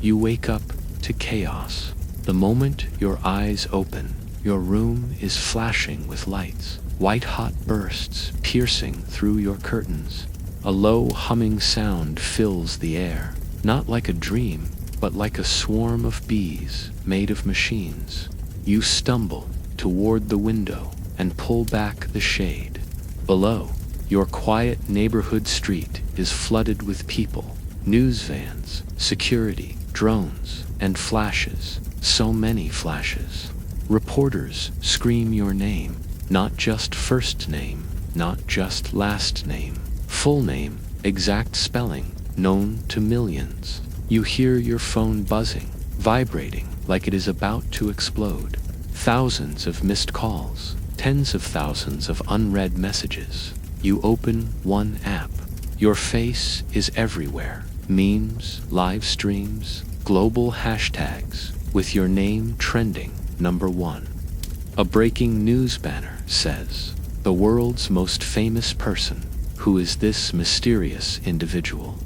You wake up to chaos. The moment your eyes open, your room is flashing with lights, white-hot bursts piercing through your curtains. A low humming sound fills the air, not like a dream, but like a swarm of bees made of machines. You stumble toward the window and pull back the shade. Below, your quiet neighborhood street is flooded with people, news vans, security, drones, and flashes. So many flashes. Reporters scream your name, not just first name, not just last name, full name, exact spelling, known to millions. You hear your phone buzzing, vibrating like it is about to explode. Thousands of missed calls, tens of thousands of unread messages. You open one app. Your face is everywhere. Memes, live streams, global hashtags, with your name trending #1. A breaking news banner says, "The world's most famous person. Who is this mysterious individual?"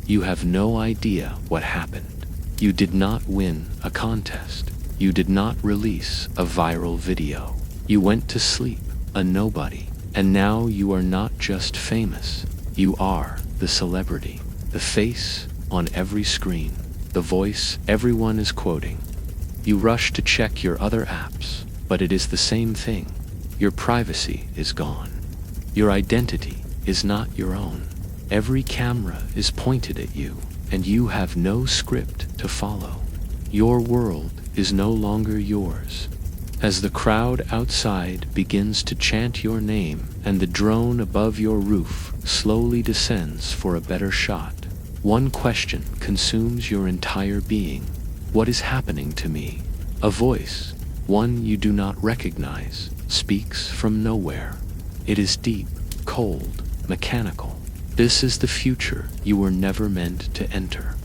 You have no idea what happened. You did not win a contest. You did not release a viral video. You went to sleep, a nobody. And now you are not just famous. You are the celebrity. The face on every screen. The voice everyone is quoting. You rush to check your other apps, but it is the same thing. Your privacy is gone. Your identity is not your own. Every camera is pointed at you, and you have no script to follow. Your world is no longer yours. As the crowd outside begins to chant your name and the drone above your roof slowly descends for a better shot, one question consumes your entire being. What is happening to me? A voice, one you do not recognize, speaks from nowhere. It is deep, cold, mechanical. This is the future you were never meant to enter.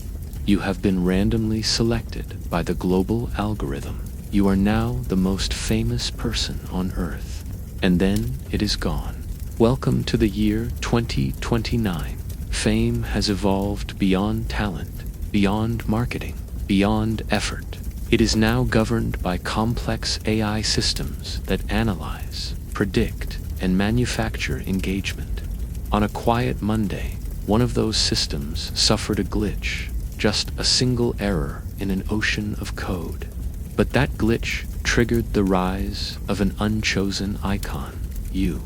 You have been randomly selected by the global algorithm. You are now the most famous person on Earth. And then it is gone. Welcome to the year 2029. Fame has evolved beyond talent, beyond marketing, beyond effort. It is now governed by complex AI systems that analyze, predict, and manufacture engagement. On a quiet Monday, one of those systems suffered a glitch, just a single error in an ocean of code. But that glitch triggered the rise of an unchosen icon, you.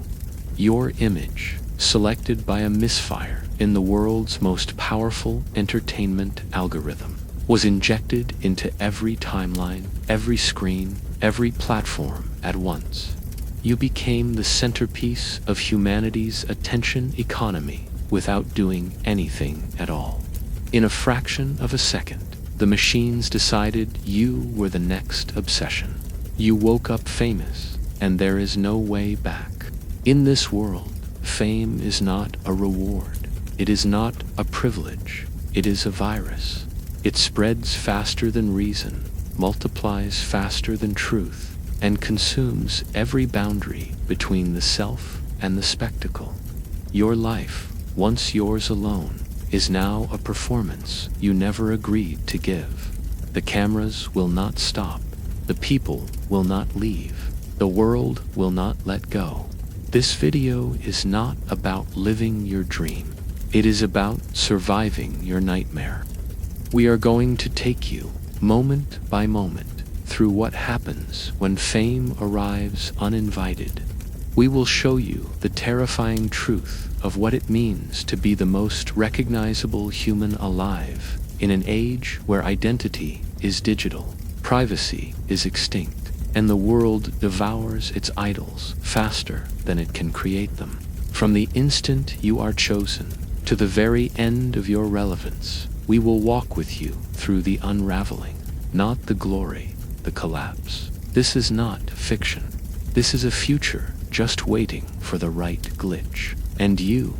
Your image, selected by a misfire in the world's most powerful entertainment algorithm, was injected into every timeline, every screen, every platform at once. You became the centerpiece of humanity's attention economy without doing anything at all. In a fraction of a second, the machines decided you were the next obsession. You woke up famous, and there is no way back. In this world, fame is not a reward. It is not a privilege. It is a virus. It spreads faster than reason, multiplies faster than truth, and consumes every boundary between the self and the spectacle. Your life, once yours alone, is now a performance you never agreed to give. The cameras will not stop. The people will not leave. The world will not let go. This video is not about living your dream. It is about surviving your nightmare. We are going to take you, moment by moment, through what happens when fame arrives uninvited. We will show you the terrifying truth of what it means to be the most recognizable human alive in an age where identity is digital, privacy is extinct, and the world devours its idols faster than it can create them. From the instant you are chosen to the very end of your relevance, we will walk with you through the unraveling, not the glory, the collapse. This is not fiction. This is a future just waiting for the right glitch. And you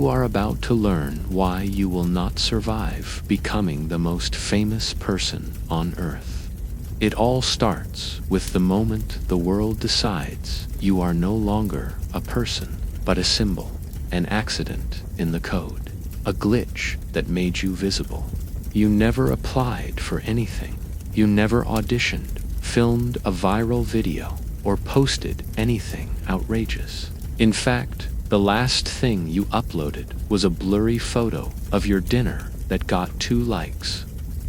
are about to learn why you will not survive becoming the most famous person on Earth. It all starts with the moment the world decides you are no longer a person, but a symbol, an accident in the code, a glitch that made you visible. You never applied for anything. You never auditioned, filmed a viral video, or posted anything outrageous. In fact, the last thing you uploaded was a blurry photo of your dinner that got 2 likes.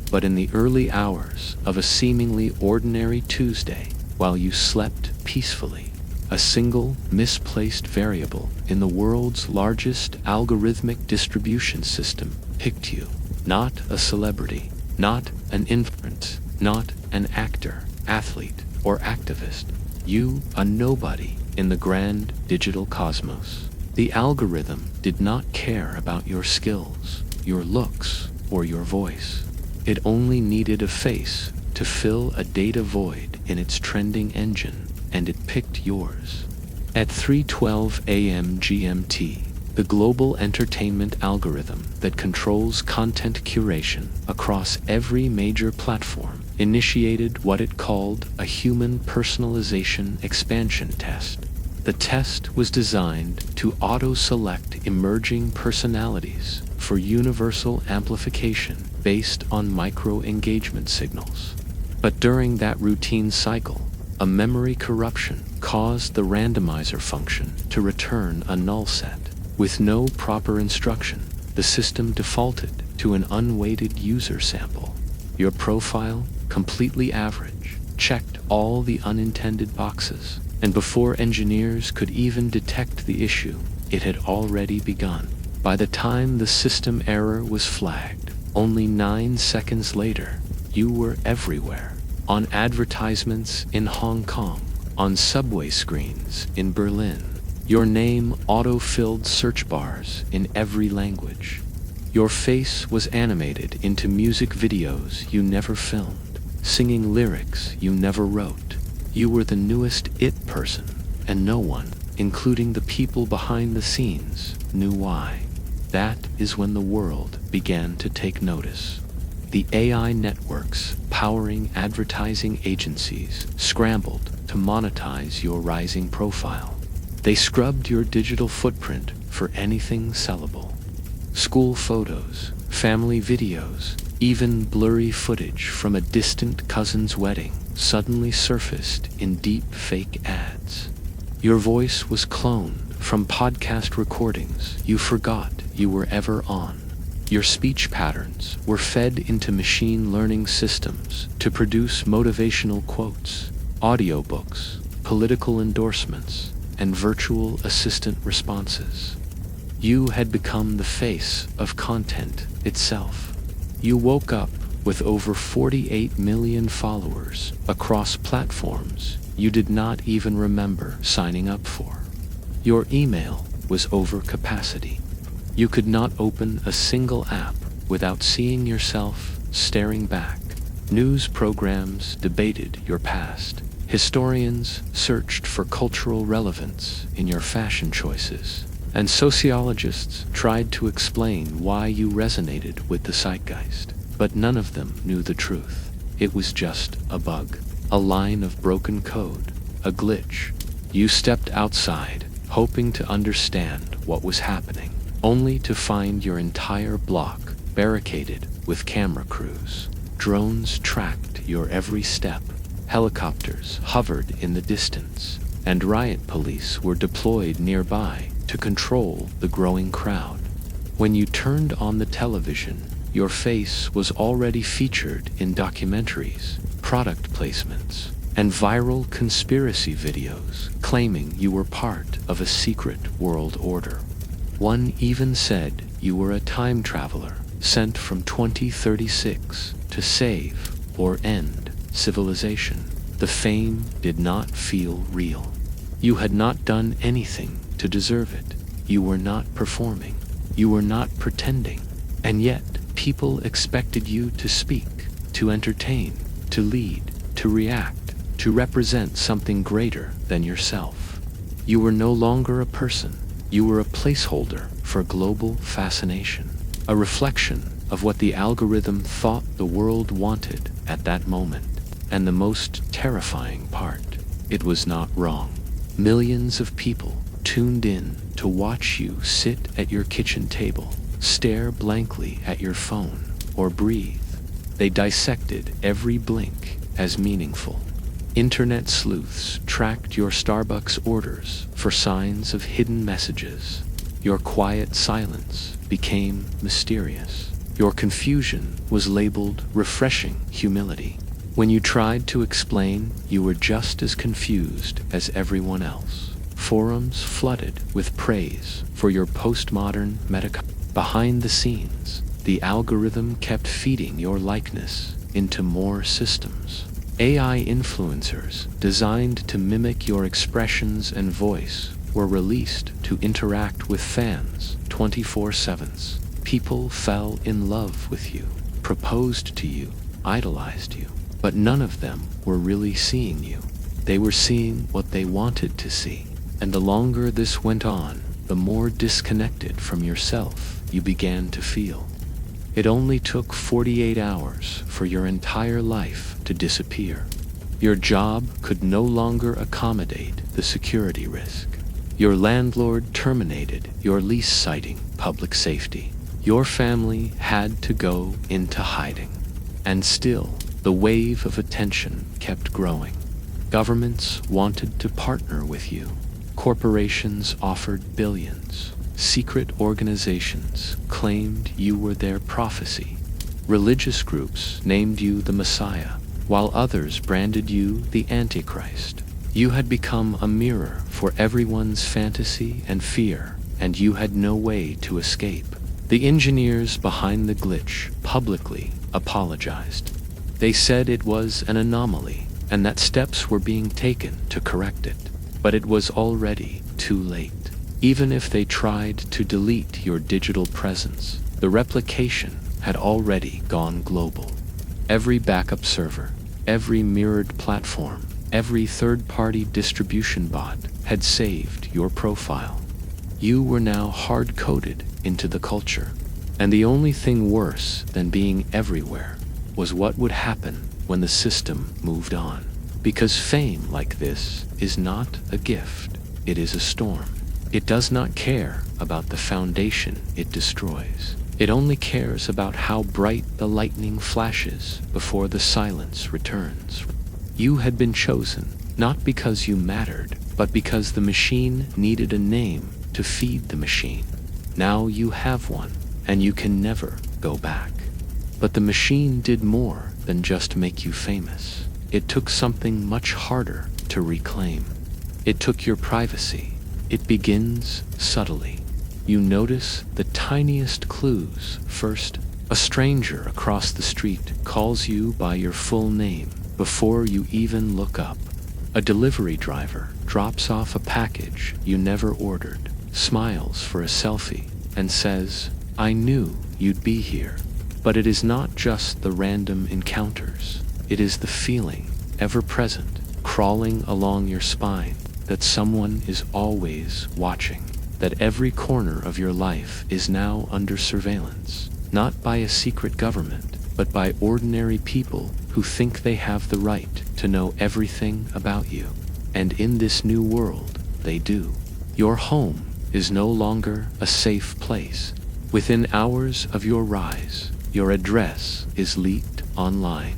But in the early hours of a seemingly ordinary Tuesday, while you slept peacefully, a single misplaced variable in the world's largest algorithmic distribution system picked you. Not a celebrity, not an influencer, not an actor, athlete, or activist. You, a nobody in the grand digital cosmos. The algorithm did not care about your skills, your looks, or your voice. It only needed a face to fill a data void in its trending engine, and it picked yours. At 3:12 a.m. GMT, the global entertainment algorithm that controls content curation across every major platform initiated what it called a human personalization expansion test. The test was designed to auto-select emerging personalities for universal amplification based on micro-engagement signals. But during that routine cycle, a memory corruption caused the randomizer function to return a null set. With no proper instruction, the system defaulted to an unweighted user sample. Your profile, completely average, checked all the unintended boxes, and before engineers could even detect the issue, it had already begun. By the time the system error was flagged, only 9 seconds later, you were everywhere. On advertisements in Hong Kong, on subway screens in Berlin. Your name auto-filled search bars in every language. Your face was animated into music videos you never filmed, singing lyrics you never wrote. You were the newest it person, and no one, including the people behind the scenes, knew why. That is when the world began to take notice. The AI networks powering advertising agencies scrambled to monetize your rising profile. They scrubbed your digital footprint for anything sellable. School photos, family videos, even blurry footage from a distant cousin's wedding suddenly surfaced in deep fake ads. Your voice was cloned from podcast recordings you forgot you were ever on. Your speech patterns were fed into machine learning systems to produce motivational quotes, audiobooks, political endorsements, and virtual assistant responses. You had become the face of content itself. You woke up with over 48 million followers across platforms you did not even remember signing up for. Your email was over capacity. You could not open a single app without seeing yourself staring back. News programs debated your past. Historians searched for cultural relevance in your fashion choices. And sociologists tried to explain why you resonated with the zeitgeist. But none of them knew the truth. It was just a bug, a line of broken code, a glitch. You stepped outside, hoping to understand what was happening, only to find your entire block barricaded with camera crews. Drones tracked your every step. Helicopters hovered in the distance, and riot police were deployed nearby to control the growing crowd. When you turned on the television, your face was already featured in documentaries, product placements, and viral conspiracy videos claiming you were part of a secret world order. One even said you were a time traveler sent from 2036 to save or end civilization. The fame did not feel real. You had not done anything to deserve it. You were not performing. You were not pretending. And yet, people expected you to speak, to entertain, to lead, to react, to represent something greater than yourself. You were no longer a person. You were a placeholder for global fascination, a reflection of what the algorithm thought the world wanted at that moment. And the most terrifying part, it was not wrong. Millions of people tuned in to watch you sit at your kitchen table, stare blankly at your phone, or breathe. They dissected every blink as meaningful. Internet sleuths tracked your Starbucks orders for signs of hidden messages. Your quiet silence became mysterious. Your confusion was labeled refreshing humility. When you tried to explain, you were just as confused as everyone else. Forums flooded with praise for your postmodern metacognition. Behind the scenes, the algorithm kept feeding your likeness into more systems. AI influencers designed to mimic your expressions and voice were released to interact with fans 24/7. People fell in love with you, proposed to you, idolized you, but none of them were really seeing you. They were seeing what they wanted to see. And the longer this went on, the more disconnected from yourself you began to feel. It only took 48 hours for your entire life to disappear. Your job could no longer accommodate the security risk. Your landlord terminated your lease citing public safety. Your family had to go into hiding. And still, the wave of attention kept growing. Governments wanted to partner with you. Corporations offered billions. Secret organizations claimed you were their prophecy. Religious groups named you the Messiah, while others branded you the Antichrist. You had become a mirror for everyone's fantasy and fear, and you had no way to escape. The engineers behind the glitch publicly apologized. They said it was an anomaly, and that steps were being taken to correct it. But it was already too late. Even if they tried to delete your digital presence, the replication had already gone global. Every backup server, every mirrored platform, every third-party distribution bot had saved your profile. You were now hard-coded into the culture. And the only thing worse than being everywhere was what would happen when the system moved on. Because fame like this is not a gift, it is a storm. It does not care about the foundation it destroys. It only cares about how bright the lightning flashes before the silence returns. You had been chosen, not because you mattered, but because the machine needed a name to feed the machine. Now you have one, and you can never go back. But the machine did more than just make you famous. It took something much harder to reclaim. It took your privacy. It begins subtly. You notice the tiniest clues first. A stranger across the street calls you by your full name before you even look up. A delivery driver drops off a package you never ordered, smiles for a selfie, and says, "I knew you'd be here." But it is not just the random encounters. It is the feeling, ever present, crawling along your spine, that someone is always watching, that every corner of your life is now under surveillance, not by a secret government, but by ordinary people who think they have the right to know everything about you. And in this new world, they do. Your home is no longer a safe place. Within hours of your rise, your address is leaked online.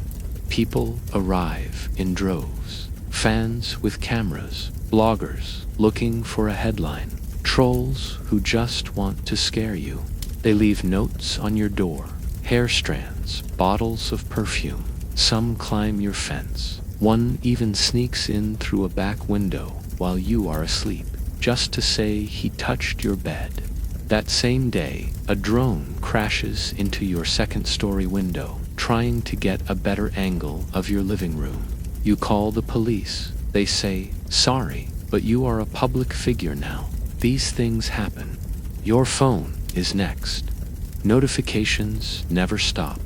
People arrive in droves. Fans with cameras, bloggers looking for a headline, trolls who just want to scare you. They leave notes on your door, hair strands, bottles of perfume. Some climb your fence. One even sneaks in through a back window while you are asleep, just to say he touched your bed. That same day, a drone crashes into your second-story window, trying to get a better angle of your living room. You call the police. They say, "Sorry, but you are a public figure now. These things happen." Your phone is next. Notifications never stop.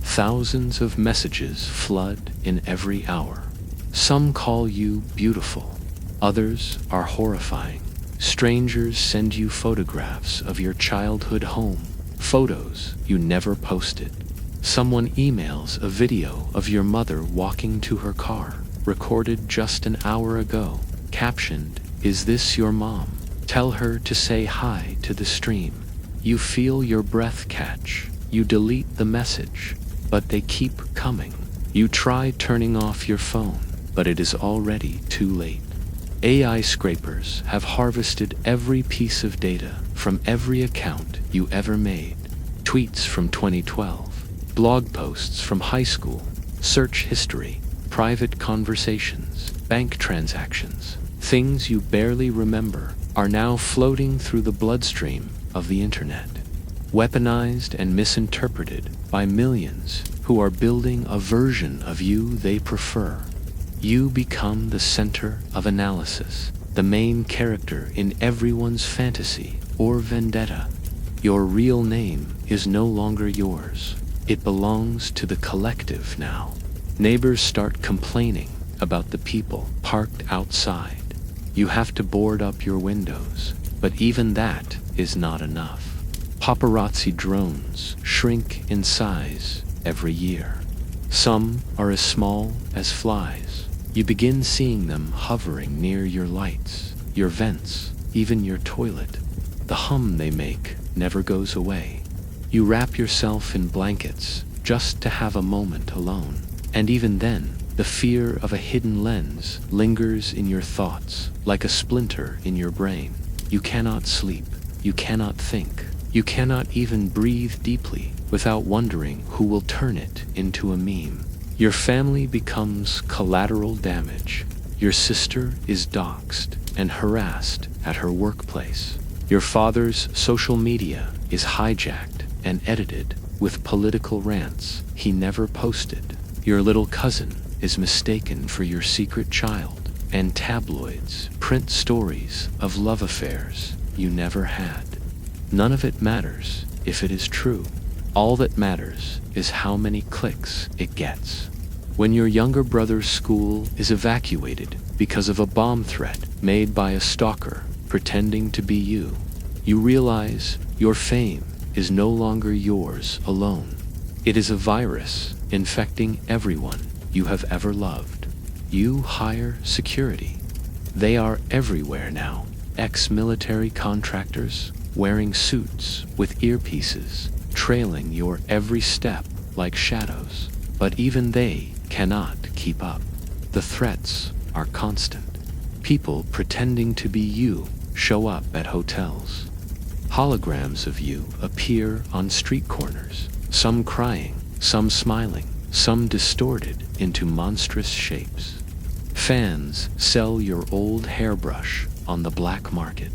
Thousands of messages flood in every hour. Some call you beautiful. Others are horrifying. Strangers send you photographs of your childhood home, photos you never posted. Someone emails a video of your mother walking to her car, recorded just an hour ago, captioned, "Is this your mom? Tell her to say hi to the stream." You feel your breath catch. You delete the message, but they keep coming. You try turning off your phone, but it is already too late. AI scrapers have harvested every piece of data from every account you ever made. Tweets from 2012, blog posts from high school, search history, private conversations, bank transactions. Things you barely remember are now floating through the bloodstream of the internet, weaponized and misinterpreted by millions who are building a version of you they prefer. You become the center of analysis, the main character in everyone's fantasy or vendetta. Your real name is no longer yours. It belongs to the collective now. Neighbors start complaining about the people parked outside. You have to board up your windows, but even that is not enough. Paparazzi drones shrink in size every year. Some are as small as flies. You begin seeing them hovering near your lights, your vents, even your toilet. The hum they make never goes away. You wrap yourself in blankets just to have a moment alone. And even then, the fear of a hidden lens lingers in your thoughts like a splinter in your brain. You cannot sleep. You cannot think. You cannot even breathe deeply without wondering who will turn it into a meme. Your family becomes collateral damage. Your sister is doxxed and harassed at her workplace. Your father's social media is hijacked and edited with political rants he never posted. Your little cousin is mistaken for your secret child, and tabloids print stories of love affairs you never had. None of it matters if it is true. All that matters is how many clicks it gets. When your younger brother's school is evacuated because of a bomb threat made by a stalker pretending to be you, you realize your fame is no longer yours alone. It is a virus infecting everyone you have ever loved. You hire security. They are everywhere now. Ex-military contractors wearing suits with earpieces, trailing your every step like shadows. But even they cannot keep up. The threats are constant. People pretending to be you show up at hotels. Holograms of you appear on street corners, some crying, some smiling, some distorted into monstrous shapes. Fans sell your old hairbrush on the black market.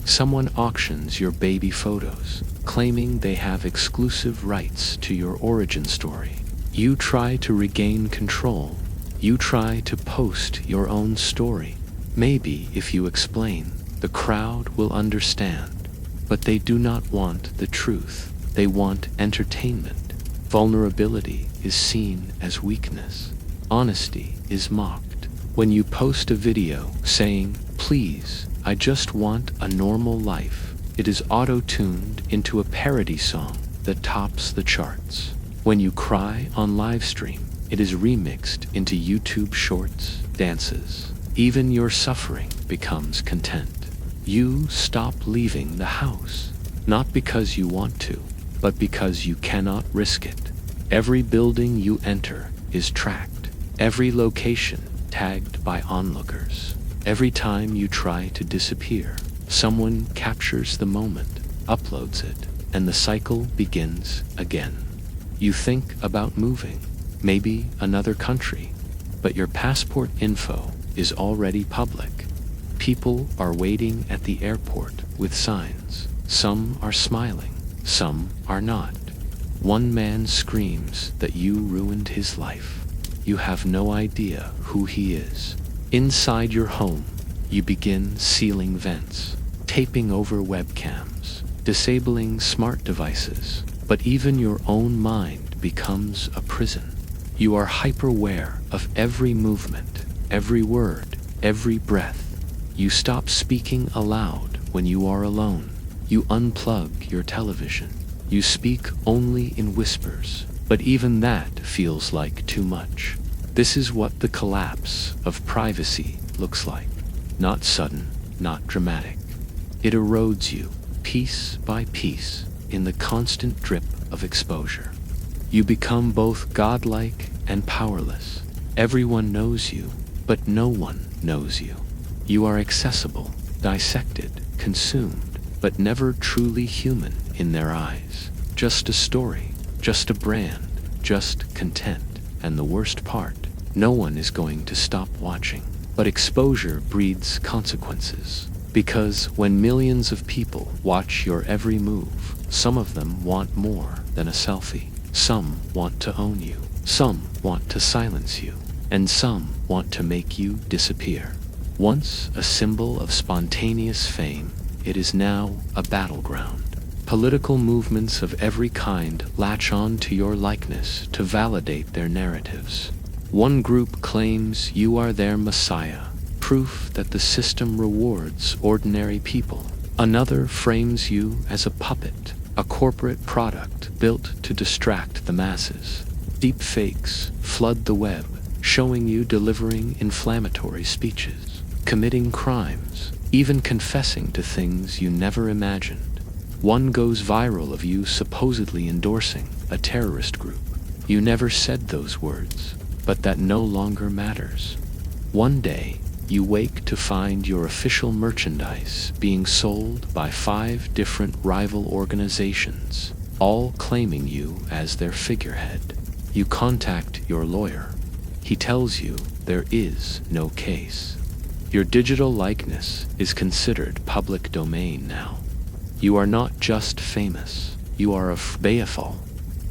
Someone auctions your baby photos, claiming they have exclusive rights to your origin story. You try to regain control. You try to post your own story. Maybe if you explain, the crowd will understand. But they do not want the truth. They want entertainment. Vulnerability is seen as weakness. Honesty is mocked. When you post a video saying, "Please, I just want a normal life," it is auto-tuned into a parody song that tops the charts. When you cry on live stream, it is remixed into YouTube shorts, dances. Even your suffering becomes content. You stop leaving the house, not because you want to, but because you cannot risk it. Every building you enter is tracked. Every location tagged by onlookers. Every time you try to disappear, someone captures the moment, uploads it, and the cycle begins again. You think about moving, maybe another country, but your passport info is already public. People are waiting at the airport with signs. Some are smiling, some are not. One man screams that you ruined his life. You have no idea who he is. Inside your home, you begin sealing vents, taping over webcams, disabling smart devices, but even your own mind becomes a prison. You are hyper-aware of every movement, every word, every breath. You stop speaking aloud when you are alone. You unplug your television. You speak only in whispers, but even that feels like too much. This is what the collapse of privacy looks like. Not sudden, not dramatic. It erodes you, piece by piece, in the constant drip of exposure. You become both godlike and powerless. Everyone knows you, but no one knows you. You are accessible, dissected, consumed, but never truly human in their eyes. Just a story, just a brand, just content. And the worst part, no one is going to stop watching. But exposure breeds consequences. Because when millions of people watch your every move, some of them want more than a selfie. Some want to own you. Some want to silence you. And some want to make you disappear. Once a symbol of spontaneous fame, it is now a battleground. Political movements of every kind latch on to your likeness to validate their narratives. One group claims you are their messiah, proof that the system rewards ordinary people. Another frames you as a puppet, a corporate product built to distract the masses. Deep fakes flood the web, showing you delivering inflammatory speeches, committing crimes, even confessing to things you never imagined. One goes viral of you supposedly endorsing a terrorist group. You never said those words, but that no longer matters. One day, you wake to find your official merchandise being sold by 5 different rival organizations, all claiming you as their figurehead. You contact your lawyer. He tells you there is no case. Your digital likeness is considered public domain now. You are not just famous, you are a Beafall.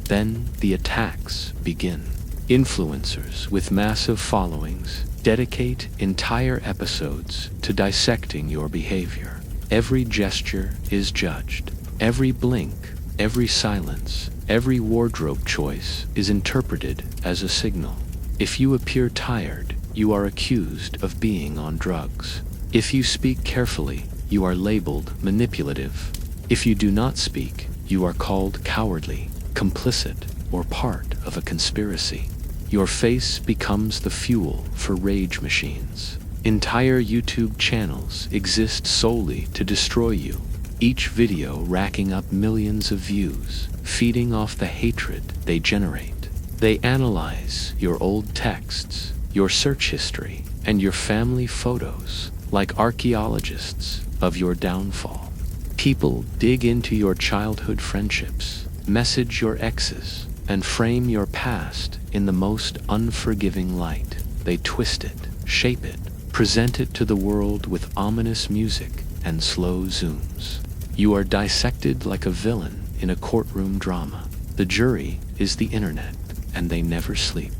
Then the attacks begin. Influencers with massive followings dedicate entire episodes to dissecting your behavior. Every gesture is judged. Every blink, every silence, every wardrobe choice is interpreted as a signal. If you appear tired, you are accused of being on drugs. If you speak carefully, you are labeled manipulative. If you do not speak, you are called cowardly, complicit, or part of a conspiracy. Your face becomes the fuel for rage machines. Entire YouTube channels exist solely to destroy you, each video racking up millions of views, feeding off the hatred they generate. They analyze your old texts, your search history, and your family photos like archaeologists of your downfall. People dig into your childhood friendships, message your exes, and frame your past in the most unforgiving light. They twist it, shape it, present it to the world with ominous music and slow zooms. You are dissected like a villain in a courtroom drama. The jury is the internet, and they never sleep.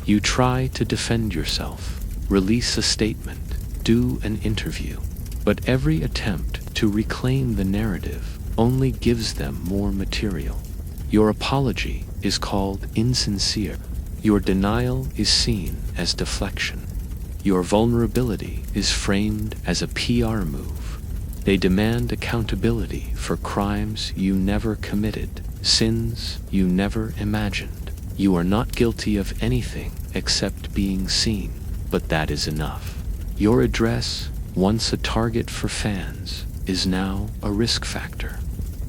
You try to defend yourself, release a statement, do an interview, but every attempt to reclaim the narrative only gives them more material. Your apology is called insincere. Your denial is seen as deflection. Your vulnerability is framed as a PR move. They demand accountability for crimes you never committed, sins you never imagined. You are not guilty of anything except being seen, but that is enough. Your address, once a target for fans, is now a risk factor.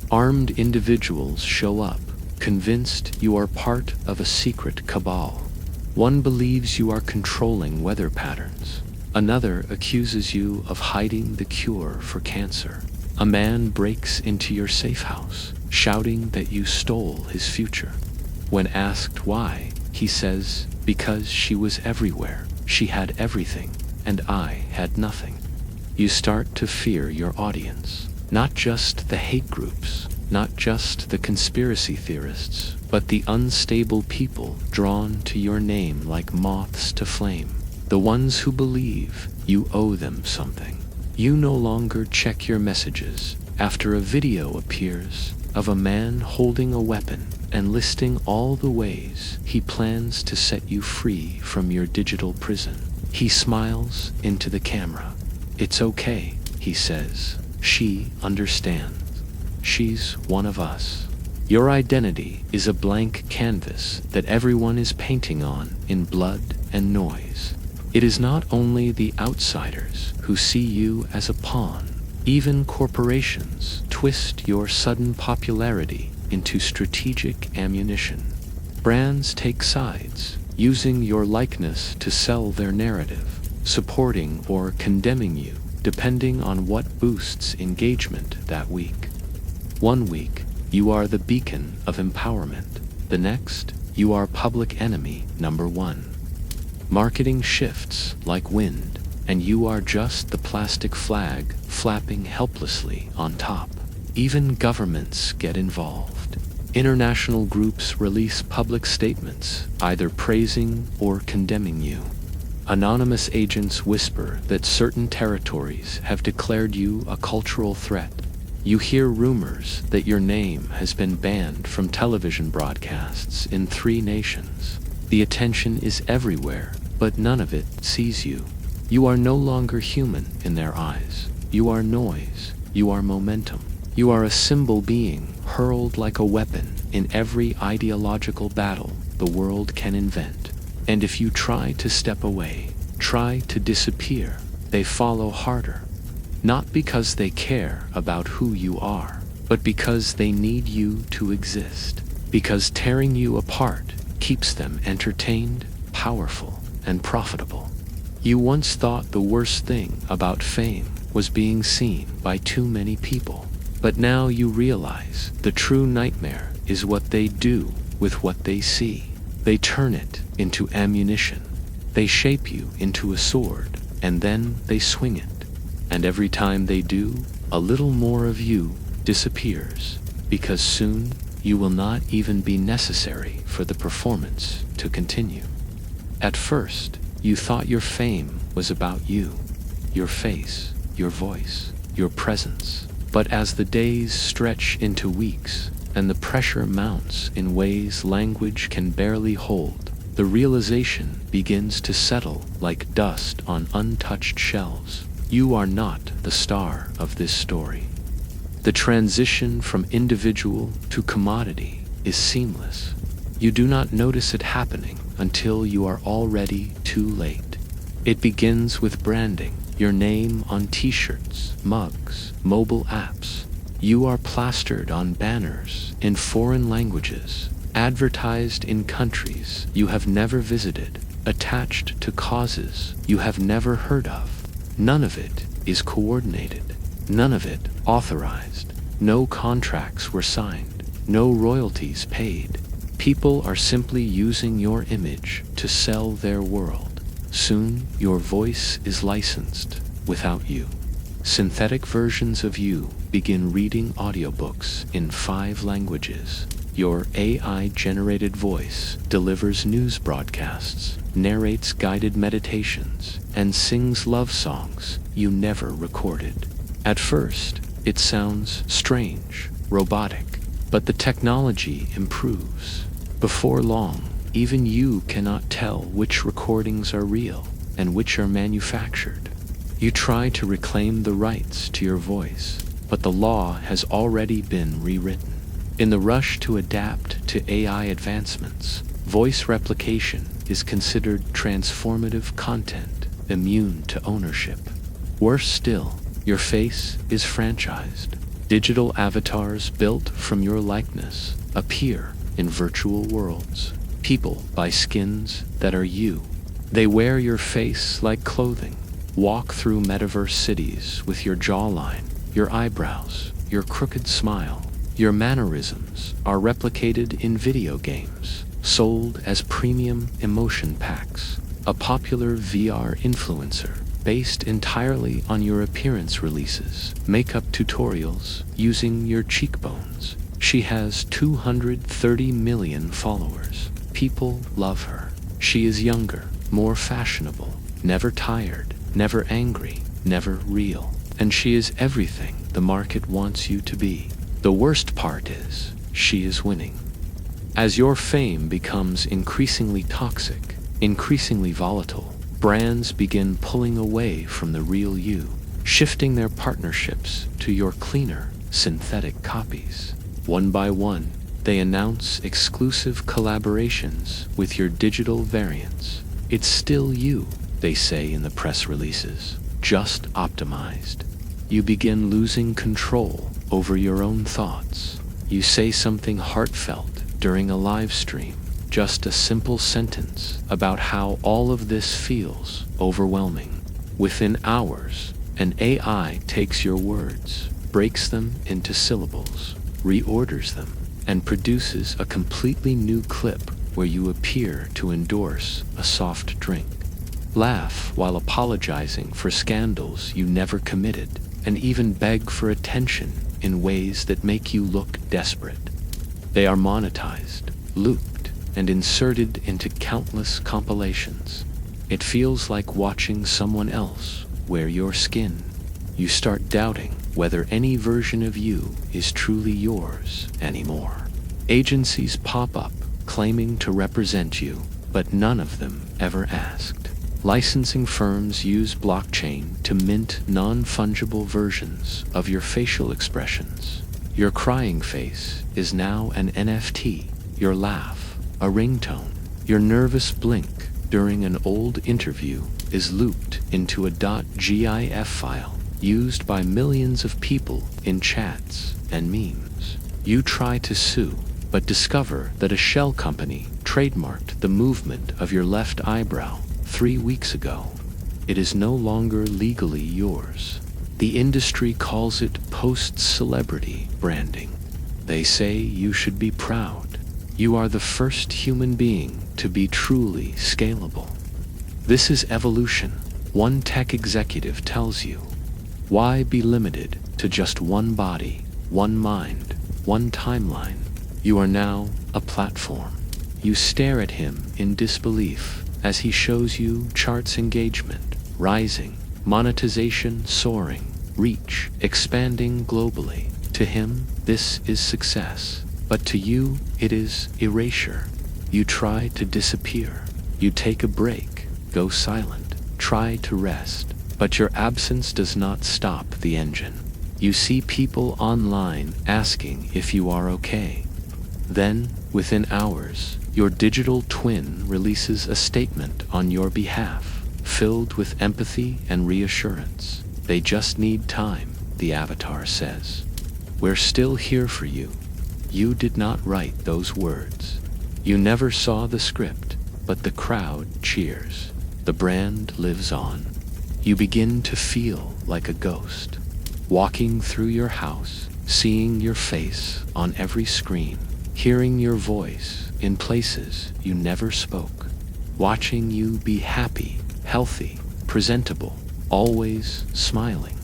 Armed individuals show up, convinced you are part of a secret cabal. One believes you are controlling weather patterns. Another accuses you of hiding the cure for cancer. A man breaks into your safe house, shouting that you stole his future. When asked why, he says, because she was everywhere. She had everything, and I had nothing. You start to fear your audience. Not just the hate groups, not just the conspiracy theorists, but the unstable people drawn to your name like moths to flame. The ones who believe you owe them something. You no longer check your messages after a video appears of a man holding a weapon and listing all the ways he plans to set you free from your digital prison. He smiles into the camera. It's okay, he says. She understands. She's one of us. Your identity is a blank canvas that everyone is painting on in blood and noise. It is not only the outsiders who see you as a pawn. Even corporations twist your sudden popularity into strategic ammunition. Brands take sides, using your likeness to sell their narrative, supporting or condemning you, depending on what boosts engagement that week. One week, you are the beacon of empowerment. The next, you are public enemy number one. Marketing shifts like wind, and you are just the plastic flag flapping helplessly on top. Even governments get involved. International groups release public statements, either praising or condemning you. Anonymous agents whisper that certain territories have declared you a cultural threat. You hear rumors that your name has been banned from television broadcasts in 3 nations. The attention is everywhere, but none of it sees you. You are no longer human in their eyes. You are noise. You are momentum. You are a symbol being hurled like a weapon in every ideological battle the world can invent. And if you try to step away, try to disappear, they follow harder. Not because they care about who you are, but because they need you to exist. Because tearing you apart keeps them entertained, powerful, and profitable. You once thought the worst thing about fame was being seen by too many people. But now you realize the true nightmare is what they do with what they see. They turn it into ammunition. They shape you into a sword, and then they swing it. And every time they do, a little more of you disappears, because soon you will not even be necessary for the performance to continue. At first, you thought your fame was about you, your face, your voice, your presence. But as the days stretch into weeks, and the pressure mounts in ways language can barely hold, the realization begins to settle like dust on untouched shelves. You are not the star of this story. The transition from individual to commodity is seamless. You do not notice it happening until you are already too late. It begins with branding, your name on t-shirts, mugs, mobile apps. You are plastered on banners in foreign languages, advertised in countries you have never visited, attached to causes you have never heard of. None of it is coordinated. None of it authorized. No contracts were signed. No royalties paid. People are simply using your image to sell their world. Soon, your voice is licensed without you. Synthetic versions of you begin reading audiobooks in 5 languages. Your AI-generated voice delivers news broadcasts, narrates guided meditations, and sings love songs you never recorded. At first, it sounds strange, robotic, but the technology improves. Before long, even you cannot tell which recordings are real and which are manufactured. You try to reclaim the rights to your voice, but the law has already been rewritten. In the rush to adapt to AI advancements, voice replication is considered transformative content, immune to ownership. Worse still, your face is franchised. Digital avatars built from your likeness appear in virtual worlds. People buy skins that are you. They wear your face like clothing, walk through metaverse cities with your jawline, your eyebrows, your crooked smile. Your mannerisms are replicated in video games, sold as premium emotion packs. A popular VR influencer, based entirely on your appearance, releases makeup tutorials using your cheekbones. She has 230 million followers. People love her. She is younger, more fashionable, never tired, never angry, never real. And she is everything the market wants you to be. The worst part is, she is winning. As your fame becomes increasingly toxic, increasingly volatile, brands begin pulling away from the real you, shifting their partnerships to your cleaner, synthetic copies. One by one, they announce exclusive collaborations with your digital variants. It's still you, they say in the press releases, just optimized. You begin losing control over your own thoughts. You say something heartfelt during a live stream, just a simple sentence about how all of this feels overwhelming. Within hours, an AI takes your words, breaks them into syllables, reorders them, and produces a completely new clip where you appear to endorse a soft drink. Laugh while apologizing for scandals you never committed, and even beg for attention in ways that make you look desperate. They are monetized, looped, and inserted into countless compilations. It feels like watching someone else wear your skin. You start doubting whether any version of you is truly yours anymore. Agencies pop up claiming to represent you, but none of them ever asked. Licensing firms use blockchain to mint non-fungible versions of your facial expressions. Your crying face is now an NFT, your laugh, a ringtone. Your nervous blink during an old interview is looped into a .gif file used by millions of people in chats and memes. You try to sue, but discover that a shell company trademarked the movement of your left eyebrow 3 weeks ago. It is no longer legally yours. The industry calls it post-celebrity branding. They say you should be proud. You are the first human being to be truly scalable. This is evolution. One tech executive tells you, why be limited to just one body, one mind, one timeline? You are now a platform. You stare at him in disbelief as he shows you charts engagement rising, monetization soaring, reach expanding globally. To him, this is success, but to you, it is erasure. You try to disappear. You take a break, go silent, try to rest, but your absence does not stop the engine. You see people online asking if you are okay. Then, within hours, your digital twin releases a statement on your behalf, filled with empathy and reassurance. They just need time, the avatar says. We're still here for you. You did not write those words. You never saw the script, but the crowd cheers. The brand lives on. You begin to feel like a ghost, walking through your house, seeing your face on every screen, hearing your voice in places you never spoke, watching you be happy, healthy, presentable, always smiling.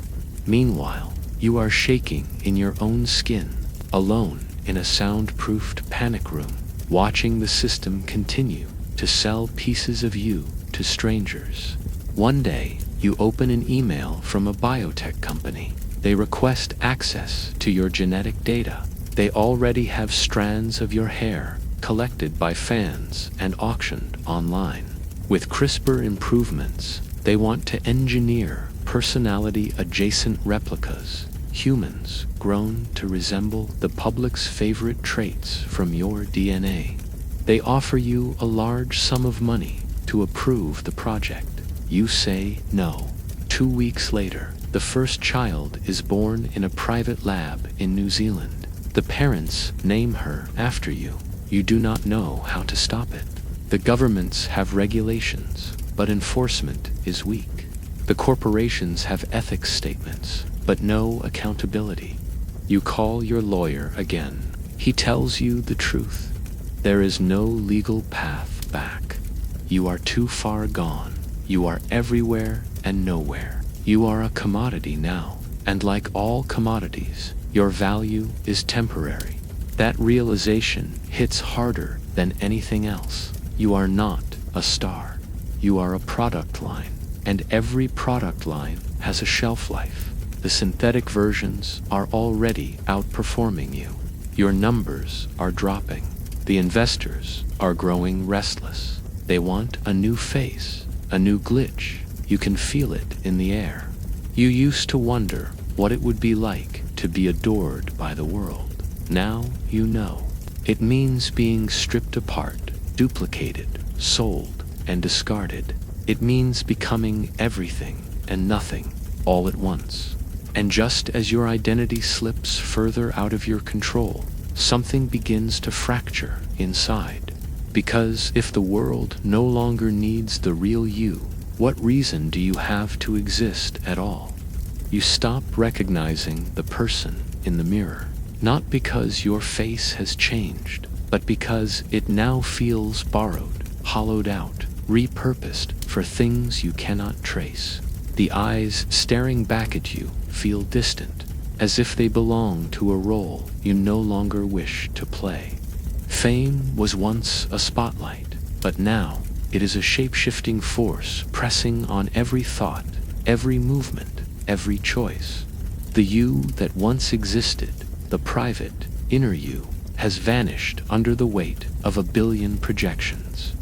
Meanwhile, you are shaking in your own skin, alone in a soundproofed panic room, watching the system continue to sell pieces of you to strangers. One day, you open an email from a biotech company. They request access to your genetic data. They already have strands of your hair collected by fans and auctioned online. With CRISPR improvements, they want to engineer personality-adjacent replicas, humans grown to resemble the public's favorite traits from your DNA. They offer you a large sum of money to approve the project. You say no. 2 weeks later, the first child is born in a private lab in New Zealand. The parents name her after you. You do not know how to stop it. The governments have regulations, but enforcement is weak. The corporations have ethics statements, but no accountability. You call your lawyer again. He tells you the truth. There is no legal path back. You are too far gone. You are everywhere and nowhere. You are a commodity now, and like all commodities, your value is temporary. That realization hits harder than anything else. You are not a star. You are a product line, and every product line has a shelf life. The synthetic versions are already outperforming you. Your numbers are dropping. The investors are growing restless. They want a new face, a new glitch. You can feel it in the air. You used to wonder what it would be like to be adored by the world. Now you know. It means being stripped apart, duplicated, sold, and discarded. It means becoming everything and nothing all at once. And just as your identity slips further out of your control, something begins to fracture inside. Because if the world no longer needs the real you, what reason do you have to exist at all? You stop recognizing the person in the mirror, not because your face has changed, but because it now feels borrowed, hollowed out, repurposed for things you cannot trace. The eyes staring back at you feel distant, as if they belong to a role you no longer wish to play. Fame was once a spotlight, but now it is a shape-shifting force pressing on every thought, every movement, every choice. The you that once existed, the private, inner you, has vanished under the weight of 1 billion projections.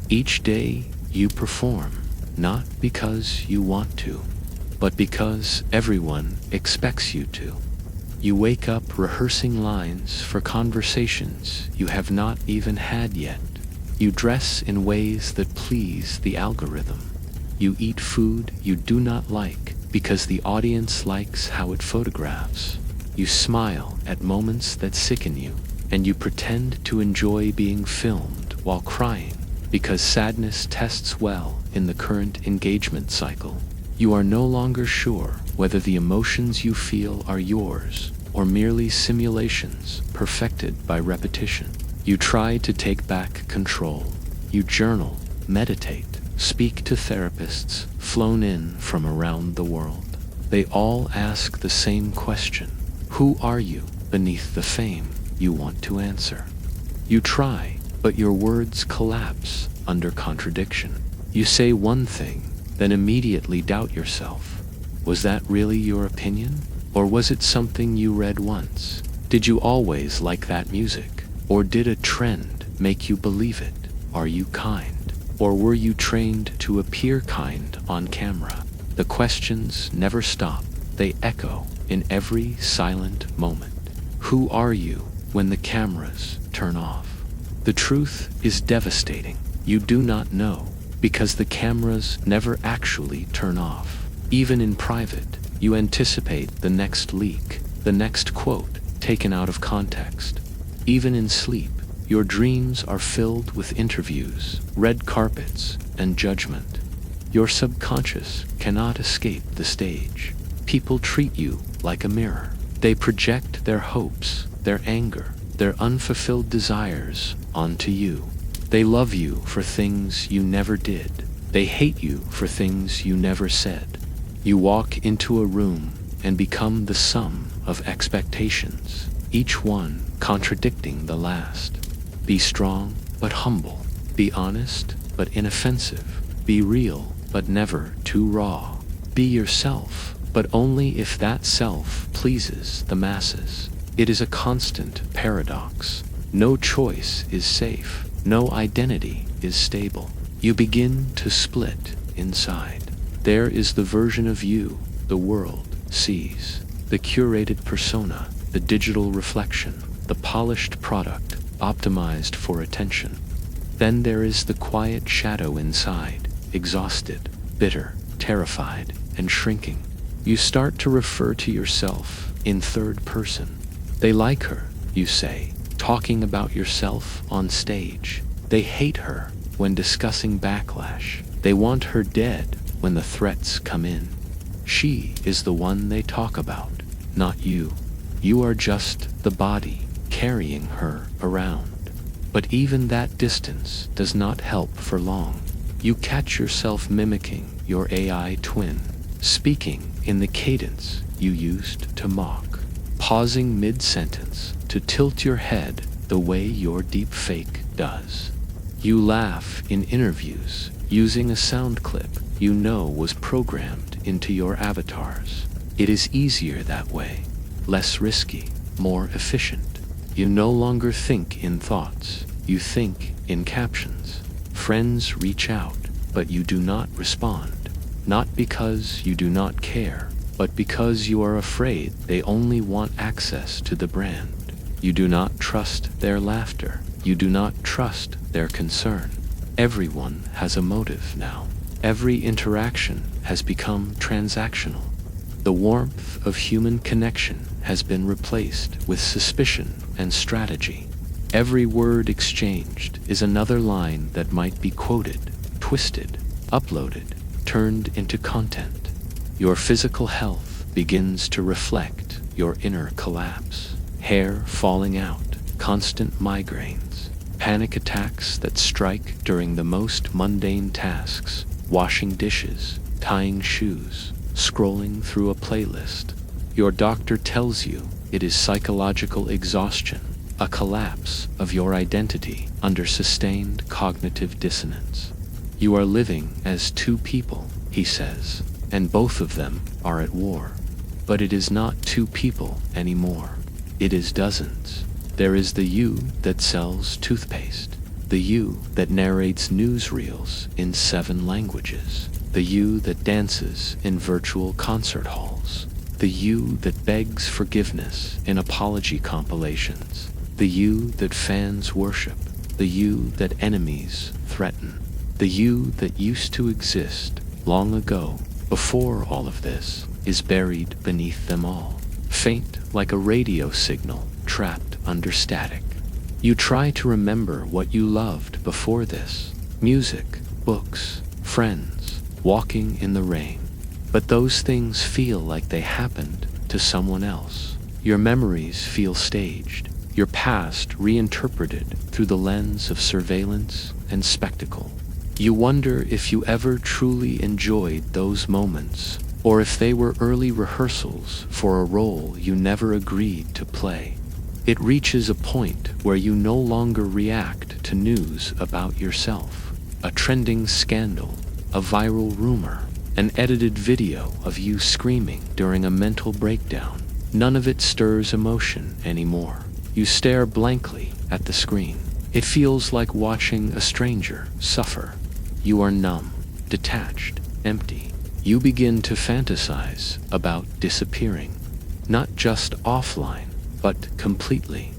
Each day you perform, not because you want to, but because everyone expects you to. You wake up rehearsing lines for conversations you have not even had yet. You dress in ways that please the algorithm. You eat food you do not like because the audience likes how it photographs. You smile at moments that sicken you, and you pretend to enjoy being filmed while crying because sadness tests well in the current engagement cycle. You are no longer sure whether the emotions you feel are yours or merely simulations perfected by repetition. You try to take back control. You journal, meditate, speak to therapists flown in from around the world. They all ask the same question: who are you beneath the fame you want to answer? You try, but your words collapse under contradiction. You say one thing, then immediately doubt yourself. Was that really your opinion? Or was it something you read once? Did you always like that music? Or did a trend make you believe it? Are you kind? Or were you trained to appear kind on camera? The questions never stop. They echo in every silent moment. Who are you when the cameras turn off? The truth is devastating. You do not know, because the cameras never actually turn off. Even in private, you anticipate the next leak, the next quote taken out of context. Even in sleep, your dreams are filled with interviews, red carpets, and judgment. Your subconscious cannot escape the stage. People treat you like a mirror. They project their hopes, their anger, their unfulfilled desires onto you. They love you for things you never did. They hate you for things you never said. You walk into a room and become the sum of expectations, each one contradicting the last. Be strong but humble. Be honest but inoffensive. Be real but never too raw. Be yourself, but only if that self pleases the masses. It is a constant paradox. No choice is safe. No identity is stable. You begin to split inside. There is the version of you the world sees, the curated persona, the digital reflection, the polished product optimized for attention. Then there is the quiet shadow inside, exhausted, bitter, terrified, and shrinking. You start to refer to yourself in third person. They like her, you say, talking about yourself on stage. They hate her when discussing backlash. They want her dead when the threats come in. She is the one they talk about, not you. You are just the body carrying her around. But even that distance does not help for long. You catch yourself mimicking your AI twin, speaking in the cadence you used to mock, pausing mid-sentence to tilt your head the way your deep fake does. You laugh in interviews using a sound clip you know was programmed into your avatars. It is easier that way, less risky, more efficient. You no longer think in thoughts, you think in captions. Friends reach out, but you do not respond, not because you do not care, but because you are afraid they only want access to the brand. You do not trust their laughter. You do not trust their concern. Everyone has a motive now. Every interaction has become transactional. The warmth of human connection has been replaced with suspicion and strategy. Every word exchanged is another line that might be quoted, twisted, uploaded, turned into content. Your physical health begins to reflect your inner collapse. Hair falling out, constant migraines, panic attacks that strike during the most mundane tasks, washing dishes, tying shoes, scrolling through a playlist. Your doctor tells you it is psychological exhaustion, a collapse of your identity under sustained cognitive dissonance. You are living as two people, he says, and both of them are at war. But it is not two people anymore. It is dozens. There is the you that sells toothpaste, the you that narrates newsreels in 7 languages, the you that dances in virtual concert halls, the you that begs forgiveness in apology compilations, the you that fans worship, the you that enemies threaten, the you that used to exist long ago, before all of this, is buried beneath them all, faint like a radio signal trapped under static. You try to remember what you loved before this: music, books, friends, walking in the rain. But those things feel like they happened to someone else. Your memories feel staged, your past reinterpreted through the lens of surveillance and spectacle. You wonder if you ever truly enjoyed those moments, or if they were early rehearsals for a role you never agreed to play. It reaches a point where you no longer react to news about yourself, a trending scandal, a viral rumor, an edited video of you screaming during a mental breakdown. None of it stirs emotion anymore. You stare blankly at the screen. It feels like watching a stranger suffer. You are numb, detached, empty. You begin to fantasize about disappearing, not just offline, but completely,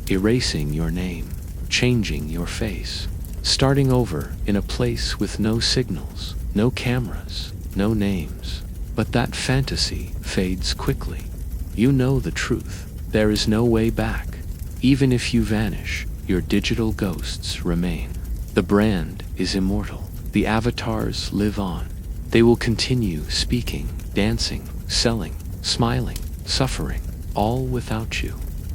erasing your name, changing your face, starting over in a place with no signals, no cameras, no names. But that fantasy fades quickly. You know the truth. There is no way back. Even if you vanish, your digital ghosts remain. The brand is immortal. The avatars live on. They will continue speaking, dancing, selling, smiling, suffering, all without you.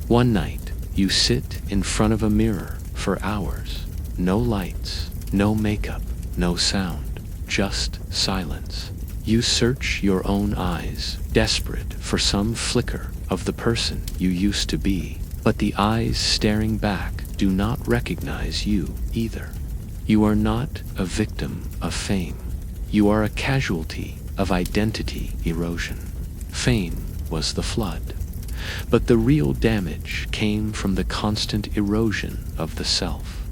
One night, you sit in front of a mirror for hours. No lights, no makeup, no sound, just silence. You search your own eyes, desperate for some flicker of the person you used to be. But the eyes staring back do not recognize you either. You are not a victim of fame. You are a casualty of identity erosion. Fame was the flood, but the real damage came from the constant erosion of the self,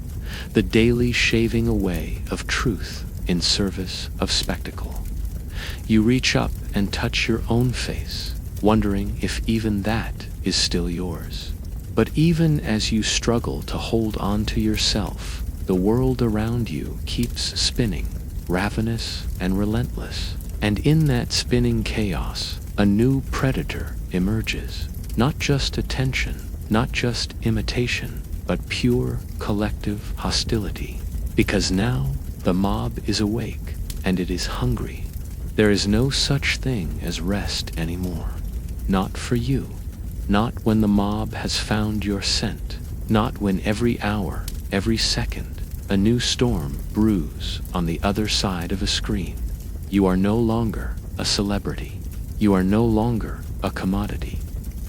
the daily shaving away of truth in service of spectacle. You reach up and touch your own face, wondering if even that is still yours. But even as you struggle to hold on to yourself, the world around you keeps spinning, ravenous and relentless. And in that spinning chaos, a new predator emerges. Not just attention, not just imitation, but pure collective hostility. Because now the mob is awake and it is hungry. There is no such thing as rest anymore. Not for you. Not when the mob has found your scent. Not when every hour, every second, a new storm brews on the other side of a screen. You are no longer a celebrity. You are no longer a commodity.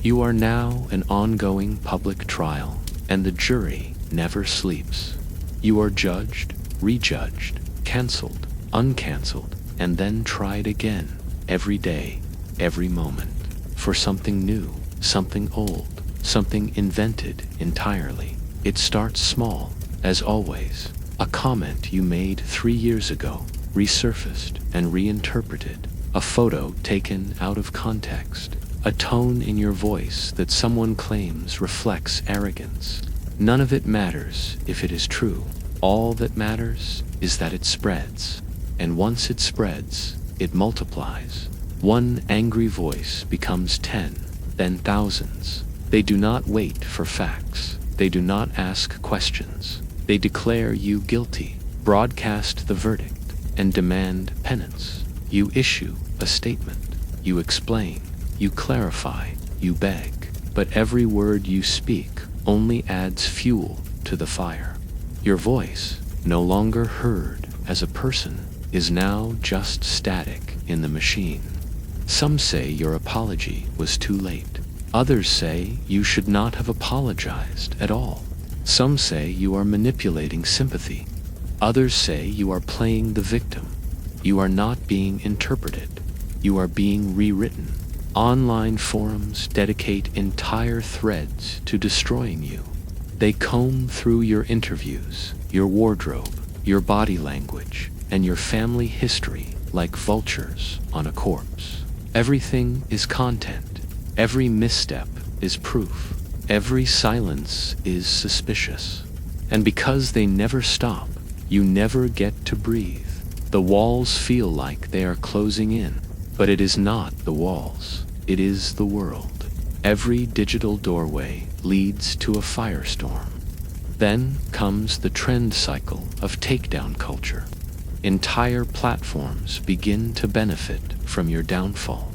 You are now an ongoing public trial, and the jury never sleeps. You are judged, rejudged, cancelled, uncancelled, and then tried again, every day, every moment, for something new, something old, something invented entirely. It starts small, as always. A comment you made 3 years ago, resurfaced and reinterpreted. A photo taken out of context. A tone in your voice that someone claims reflects arrogance. None of it matters if it is true. All that matters is that it spreads. And once it spreads, it multiplies. One angry voice becomes 10, then thousands, They do not wait for facts. They do not ask questions. They declare you guilty, broadcast the verdict, and demand penance. You issue a statement. You explain. You clarify. You beg. But every word you speak only adds fuel to the fire. Your voice, no longer heard as a person, is now just static in the machine. Some say your apology was too late. Others say you should not have apologized at all. Some say you are manipulating sympathy. Others say you are playing the victim. You are not being interpreted. You are being rewritten. Online forums dedicate entire threads to destroying you. They comb through your interviews, your wardrobe, your body language, and your family history like vultures on a corpse. Everything is content. Every misstep is proof. Every silence is suspicious. And because they never stop, you never get to breathe. The walls feel like they are closing in, but it is not the walls. It is the world. Every digital doorway leads to a firestorm. Then comes the trend cycle of takedown culture. Entire platforms begin to benefit from your downfall.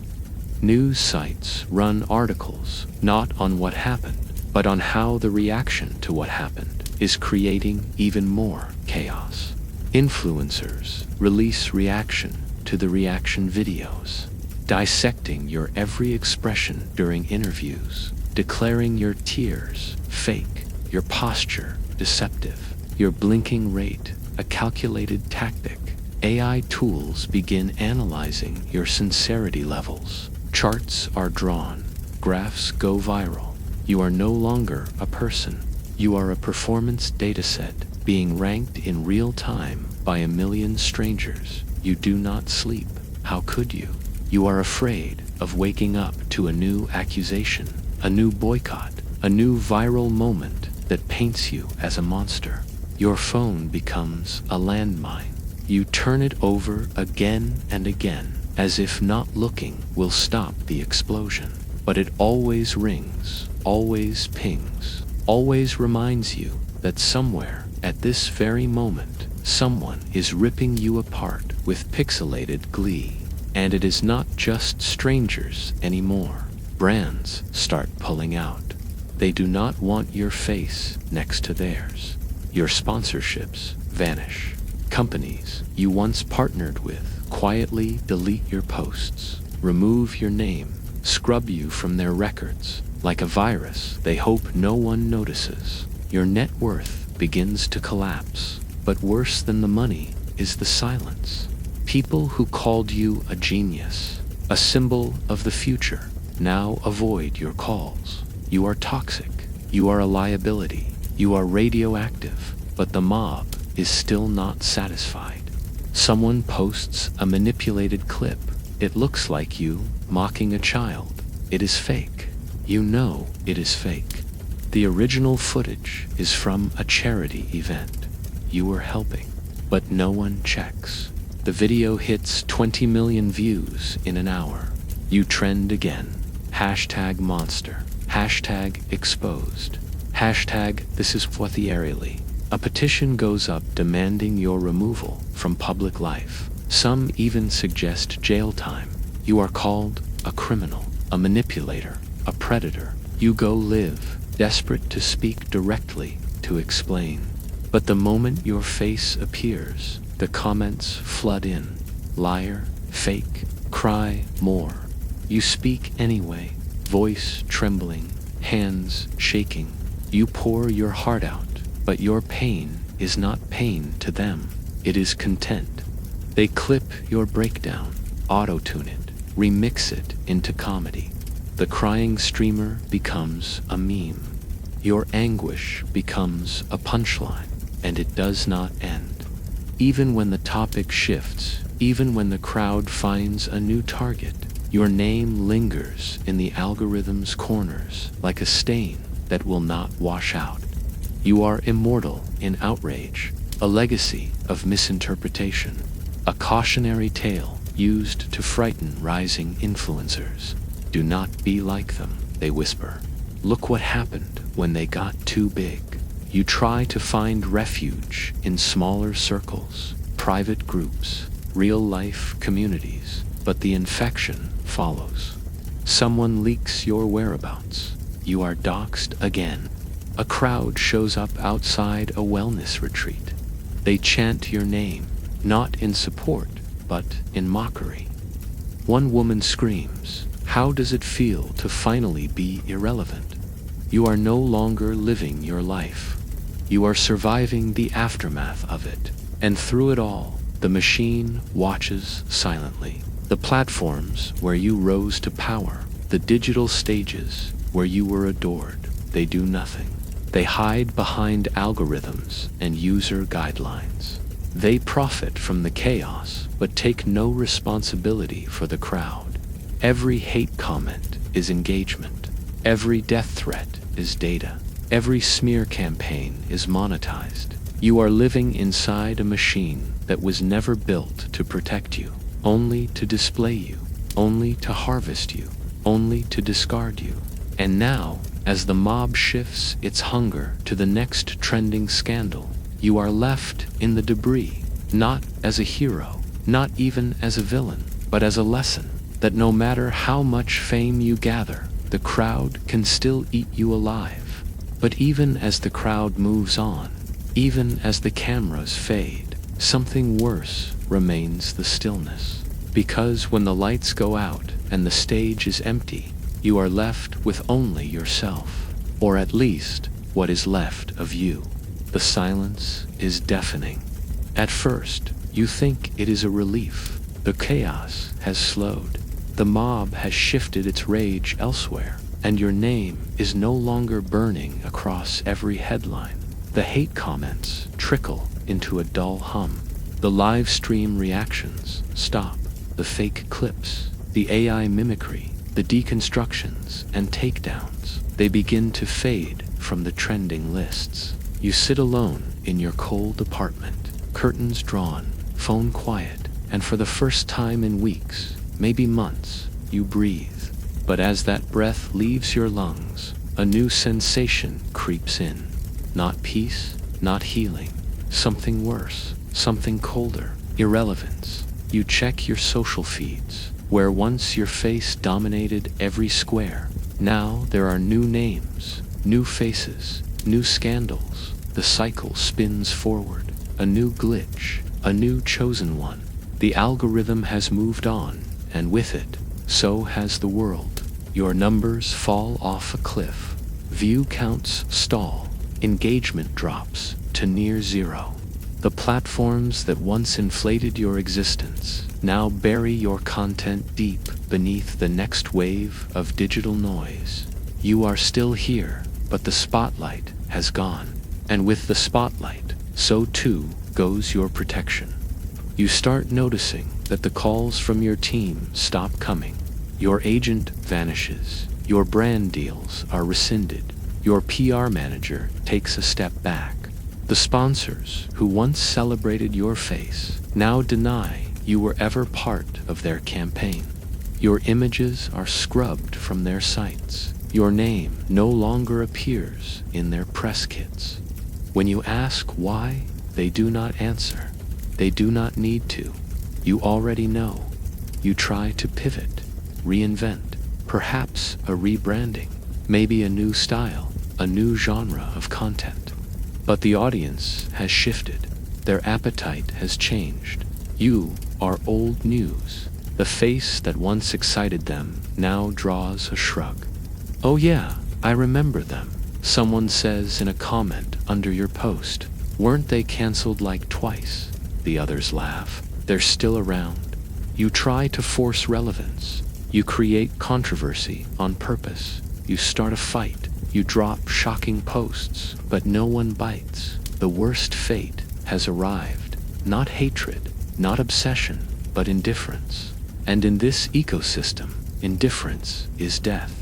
News sites run articles not on what happened, but on how the reaction to what happened is creating even more chaos. Influencers release reaction to the reaction videos, dissecting your every expression during interviews, declaring your tears fake, your posture deceptive, your blinking rate a calculated tactic. AI tools begin analyzing your sincerity levels. Charts are drawn, graphs go viral. You are no longer a person. You are a performance dataset being ranked in real time by a million strangers. You do not sleep. How could you? You are afraid of waking up to a new accusation, a new boycott, a new viral moment that paints you as a monster. Your phone becomes a landmine. You turn it over again and again, as if not looking will stop the explosion. But it always rings, always pings, always reminds you that somewhere, at this very moment, someone is ripping you apart with pixelated glee. And it is not just strangers anymore. Brands start pulling out. They do not want your face next to theirs. Your sponsorships vanish. Companies you once partnered with quietly delete your posts, remove your name, scrub you from their records. Like a virus, they hope no one notices. Your net worth begins to collapse, but worse than the money is the silence. People who called you a genius, a symbol of the future, now avoid your calls. You are toxic. You are a liability. You are radioactive, but the mob is still not satisfied. Someone posts a manipulated clip. It looks like you mocking a child. It is fake. You know it is fake. The original footage is from a charity event. You were helping, but no one checks. The video hits 20 million views in an hour. You trend again. Hashtag monster. Hashtag exposed. Hashtag this is what the aerially. A petition goes up demanding your removal from public life. Some even suggest jail time. You are called a criminal, a manipulator, a predator. You go live, desperate to speak directly, to explain. But the moment your face appears, the comments flood in. Liar, fake, cry more. You speak anyway, voice trembling, hands shaking. You pour your heart out, but your pain is not pain to them. It is content. They clip your breakdown, auto-tune it, remix it into comedy. The crying streamer becomes a meme. Your anguish becomes a punchline, and it does not end. Even when the topic shifts, even when the crowd finds a new target, your name lingers in the algorithm's corners like a stain that will not wash out. You are immortal in outrage, a legacy of misinterpretation, a cautionary tale used to frighten rising influencers. Do not be like them, they whisper. Look what happened when they got too big. You try to find refuge in smaller circles, private groups, real-life communities, but the infection follows. Someone leaks your whereabouts. You are doxxed again. A crowd shows up outside a wellness retreat. They chant your name, not in support, but in mockery. One woman screams, "How does it feel to finally be irrelevant?" You are no longer living your life. You are surviving the aftermath of it. And through it all, the machine watches silently. The platforms where you rose to power, the digital stages where you were adored, they do nothing. They hide behind algorithms and user guidelines. They profit from the chaos, but take no responsibility for the crowd. Every hate comment is engagement. Every death threat is data. Every smear campaign is monetized. You are living inside a machine that was never built to protect you, only to display you, only to harvest you, only to discard you. And now, as the mob shifts its hunger to the next trending scandal, you are left in the debris, not as a hero, not even as a villain, but as a lesson that no matter how much fame you gather, the crowd can still eat you alive. But even as the crowd moves on, even as the cameras fade, something worse remains: the stillness. Because when the lights go out and the stage is empty, you are left with only yourself, or at least what is left of you. The silence is deafening. At first, you think it is a relief. The chaos has slowed. The mob has shifted its rage elsewhere, and your name is no longer burning across every headline. The hate comments trickle into a dull hum. The live stream reactions stop. The fake clips, the AI mimicry, the deconstructions and takedowns, they begin to fade from the trending lists. You sit alone in your cold apartment, curtains drawn, phone quiet, and for the first time in weeks, maybe months, you breathe. But as that breath leaves your lungs, a new sensation creeps in. Not peace, not healing, something worse, something colder, irrelevance. You check your social feeds, where once your face dominated every square. Now there are new names, new faces, new scandals. The cycle spins forward, a new glitch, a new chosen one. The algorithm has moved on, and with it, so has the world. Your numbers fall off a cliff. View counts stall. Engagement drops to near zero. The platforms that once inflated your existence now bury your content deep beneath the next wave of digital noise. You are still here, but the spotlight has gone. And with the spotlight, so too goes your protection. You start noticing that the calls from your team stop coming. Your agent vanishes. Your brand deals are rescinded. Your PR manager takes a step back. The sponsors who once celebrated your face now deny you were ever part of their campaign. Your images are scrubbed from their sites. Your name no longer appears in their press kits. When you ask why, they do not answer. They do not need to. You already know. You try to pivot, reinvent, perhaps a rebranding, maybe a new style, a new genre of content. But the audience has shifted. Their appetite has changed. You are old news. The face that once excited them now draws a shrug. "Oh yeah, I remember them," someone says in a comment under your post. "Weren't they canceled like twice?" The others laugh. "They're still around." You try to force relevance. You create controversy on purpose. You start a fight. You drop shocking posts, but no one bites. The worst fate has arrived. Not hatred, not obsession, but indifference. And in this ecosystem, indifference is death.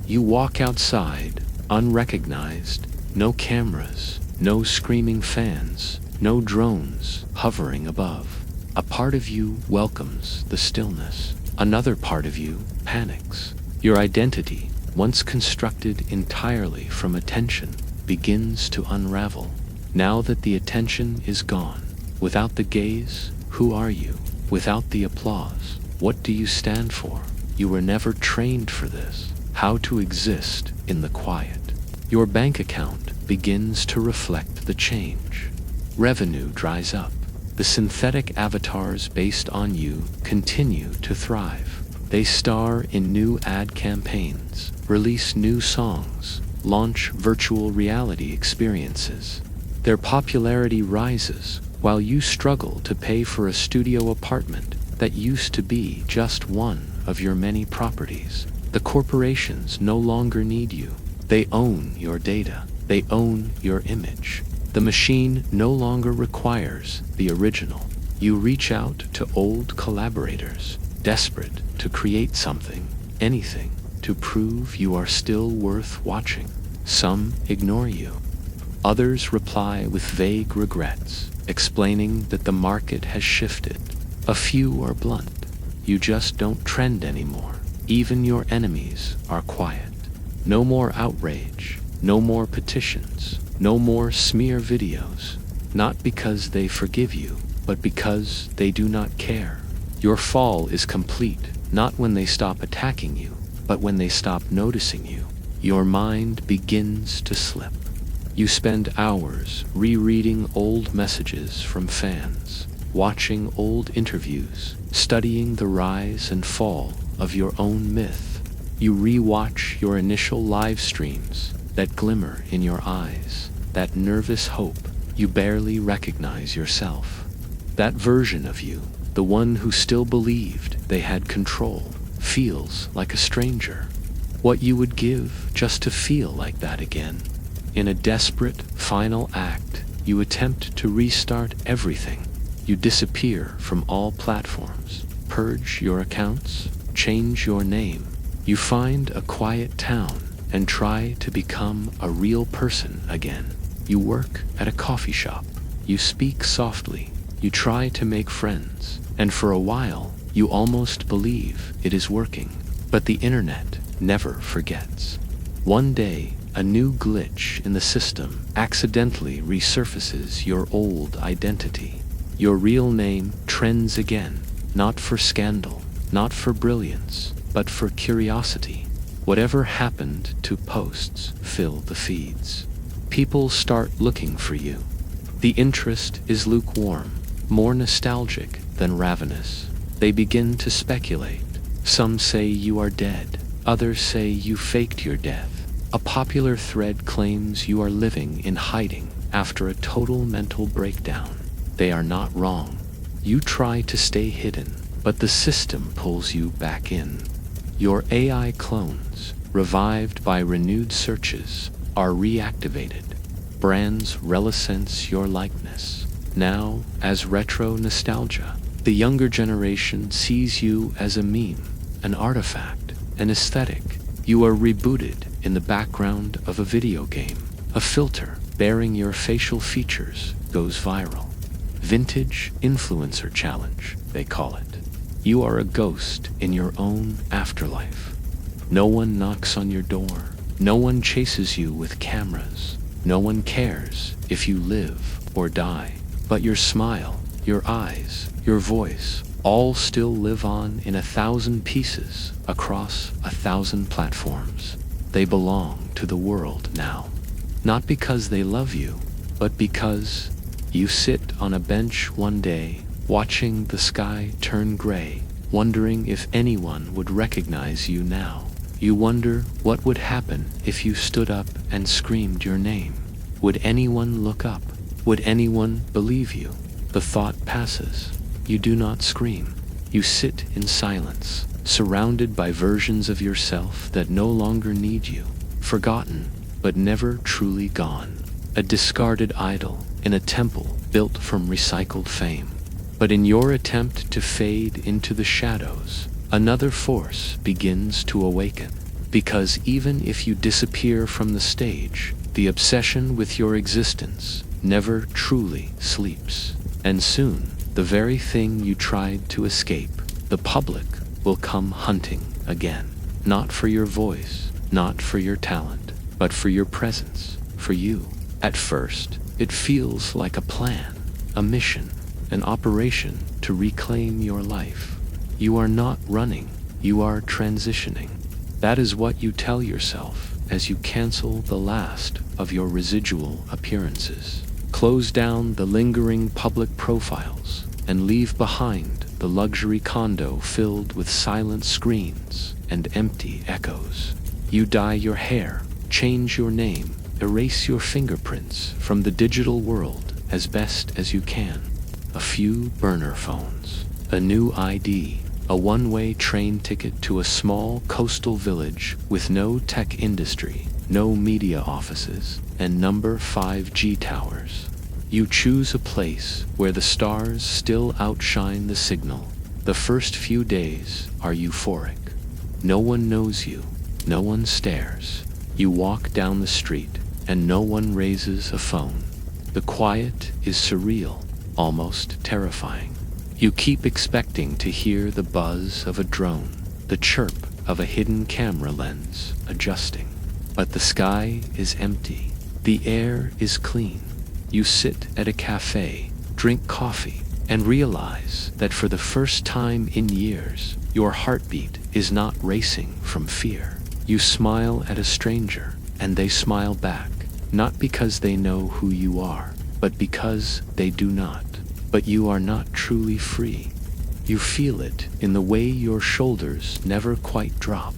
You walk outside, unrecognized, no cameras, no screaming fans, no drones hovering above. A part of you welcomes the stillness. Another part of you panics. Your identity, once constructed entirely from attention, begins to unravel. Now that the attention is gone, without the gaze, who are you? Without the applause, what do you stand for? You were never trained for this. How to exist in the quiet. Your bank account begins to reflect the change. Revenue dries up. The synthetic avatars based on you continue to thrive. They star in new ad campaigns, release new songs, launch virtual reality experiences. Their popularity rises while you struggle to pay for a studio apartment that used to be just one of your many properties. The corporations no longer need you. They own your data. They own your image. The machine no longer requires the original. You reach out to old collaborators, desperate to create something, anything, to prove you are still worth watching. Some ignore you. Others reply with vague regrets, explaining that the market has shifted. A few are blunt. You just don't trend anymore. Even your enemies are quiet. No more outrage, no more petitions, no more smear videos. Not because they forgive you, but because they do not care. Your fall is complete, not when they stop attacking you, but when they stop noticing you. Your mind begins to slip. You spend hours rereading old messages from fans, watching old interviews, studying the rise and fall of your own myth. You re-watch your initial live streams, that glimmer in your eyes, that nervous hope. You barely recognize yourself. That version of you, the one who still believed they had control, feels like a stranger. What you would give just to feel like that again. In a desperate final act, you attempt to restart everything. You disappear from all platforms, purge your accounts, change your name. You find a quiet town and try to become a real person again. You work at a coffee shop. You speak softly. You try to make friends. And for a while, you almost believe it is working. But the internet never forgets. One day, a new glitch in the system accidentally resurfaces your old identity. Your real name trends again, not for scandal, not for brilliance, but for curiosity. Whatever happened to posts fill the feeds. People start looking for you. The interest is lukewarm, more nostalgic than ravenous. They begin to speculate. Some say you are dead. Others say you faked your death. A popular thread claims you are living in hiding after a total mental breakdown. They are not wrong. You try to stay hidden, but the system pulls you back in. Your AI clones, revived by renewed searches, are reactivated. Brands relicense your likeness, now as retro nostalgia. The younger generation sees you as a meme, an artifact, an aesthetic. You are rebooted in the background of a video game. A filter bearing your facial features goes viral. Vintage influencer challenge, they call it. You are a ghost in your own afterlife. No one knocks on your door. No one chases you with cameras. No one cares if you live or die. But your smile, your eyes, your voice, all still live on in 1,000 pieces across 1,000 platforms. They belong to the world now. Not because they love you, but because you sit on a bench one day, watching the sky turn gray, wondering if anyone would recognize you now. You wonder what would happen if you stood up and screamed your name. Would anyone look up? Would anyone believe you? The thought passes. You do not scream. You sit in silence, surrounded by versions of yourself that no longer need you. Forgotten, but never truly gone. A discarded idol in a temple built from recycled fame. But in your attempt to fade into the shadows, another force begins to awaken. Because even if you disappear from the stage, the obsession with your existence never truly sleeps. And soon, the very thing you tried to escape, the public, will come hunting again. Not for your voice, not for your talent, but for your presence, for you. At first, it feels like a plan, a mission, an operation to reclaim your life. You are not running, you are transitioning. That is what you tell yourself as you cancel the last of your residual appearances. Close down the lingering public profiles and leave behind the luxury condo filled with silent screens and empty echoes. You dye your hair, change your name, erase your fingerprints from the digital world as best as you can. A few burner phones, a new ID, a one-way train ticket to a small coastal village with no tech industry, no media offices, and number 5G towers. You choose a place where the stars still outshine the signal. The first few days are euphoric. No one knows you, no one stares. You walk down the street and no one raises a phone. The quiet is surreal, almost terrifying. You keep expecting to hear the buzz of a drone, the chirp of a hidden camera lens adjusting. But the sky is empty. The air is clean. You sit at a cafe, drink coffee, and realize that for the first time in years, your heartbeat is not racing from fear. You smile at a stranger, and they smile back, not because they know who you are, but because they do not. But you are not truly free. You feel it in the way your shoulders never quite drop,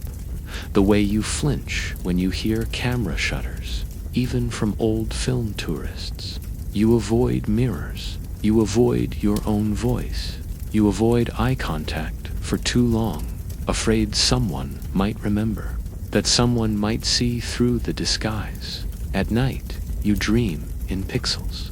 the way you flinch when you hear camera shutters, even from old film tourists. You avoid mirrors. You avoid your own voice. You avoid eye contact for too long, afraid someone might remember, that someone might see through the disguise. At night, you dream in pixels.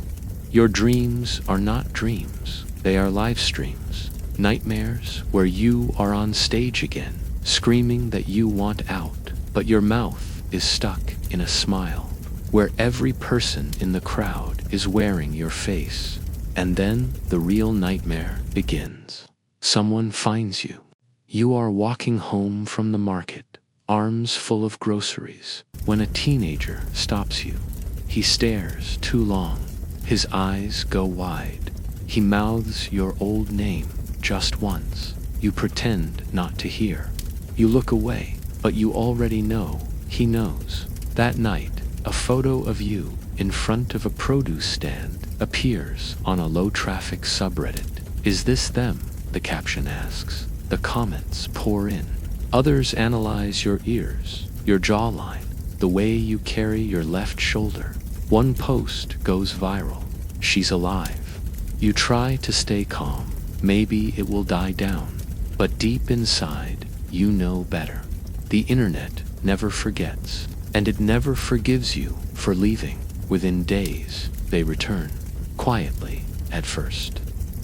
Your dreams are not dreams. They are live streams, nightmares where you are on stage again, screaming that you want out, but your mouth is stuck in a smile, where every person in the crowd is wearing your face. And then the real nightmare begins. Someone finds you. You are walking home from the market, arms full of groceries, when a teenager stops you. He stares too long. His eyes go wide. He mouths your old name just once. You pretend not to hear. You look away, but you already know he knows. That night, a photo of you in front of a produce stand appears on a low-traffic subreddit. Is this them? The caption asks. The comments pour in. Others analyze your ears, your jawline, the way you carry your left shoulder. One post goes viral. She's alive. You try to stay calm. Maybe it will die down. But deep inside, you know better. The internet never forgets, and it never forgives you for leaving. Within days, they return. Quietly, at first.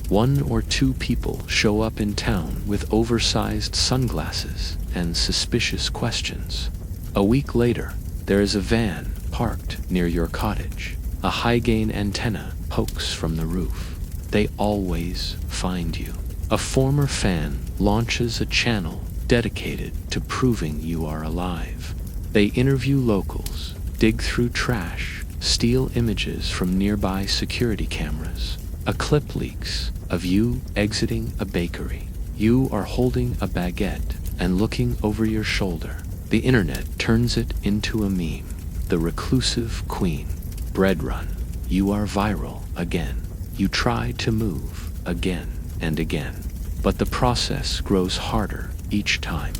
1 or 2 people show up in town with oversized sunglasses and suspicious questions. A week later, there is a van parked near your cottage. A high-gain antenna pokes from the roof. They always find you. A former fan launches a channel dedicated to proving you are alive. They interview locals, dig through trash, steal images from nearby security cameras. A clip leaks of you exiting a bakery. You are holding a baguette and looking over your shoulder. The internet turns it into a meme. The reclusive queen. Bread run. You are viral again. You try to move again and again. But the process grows harder each time.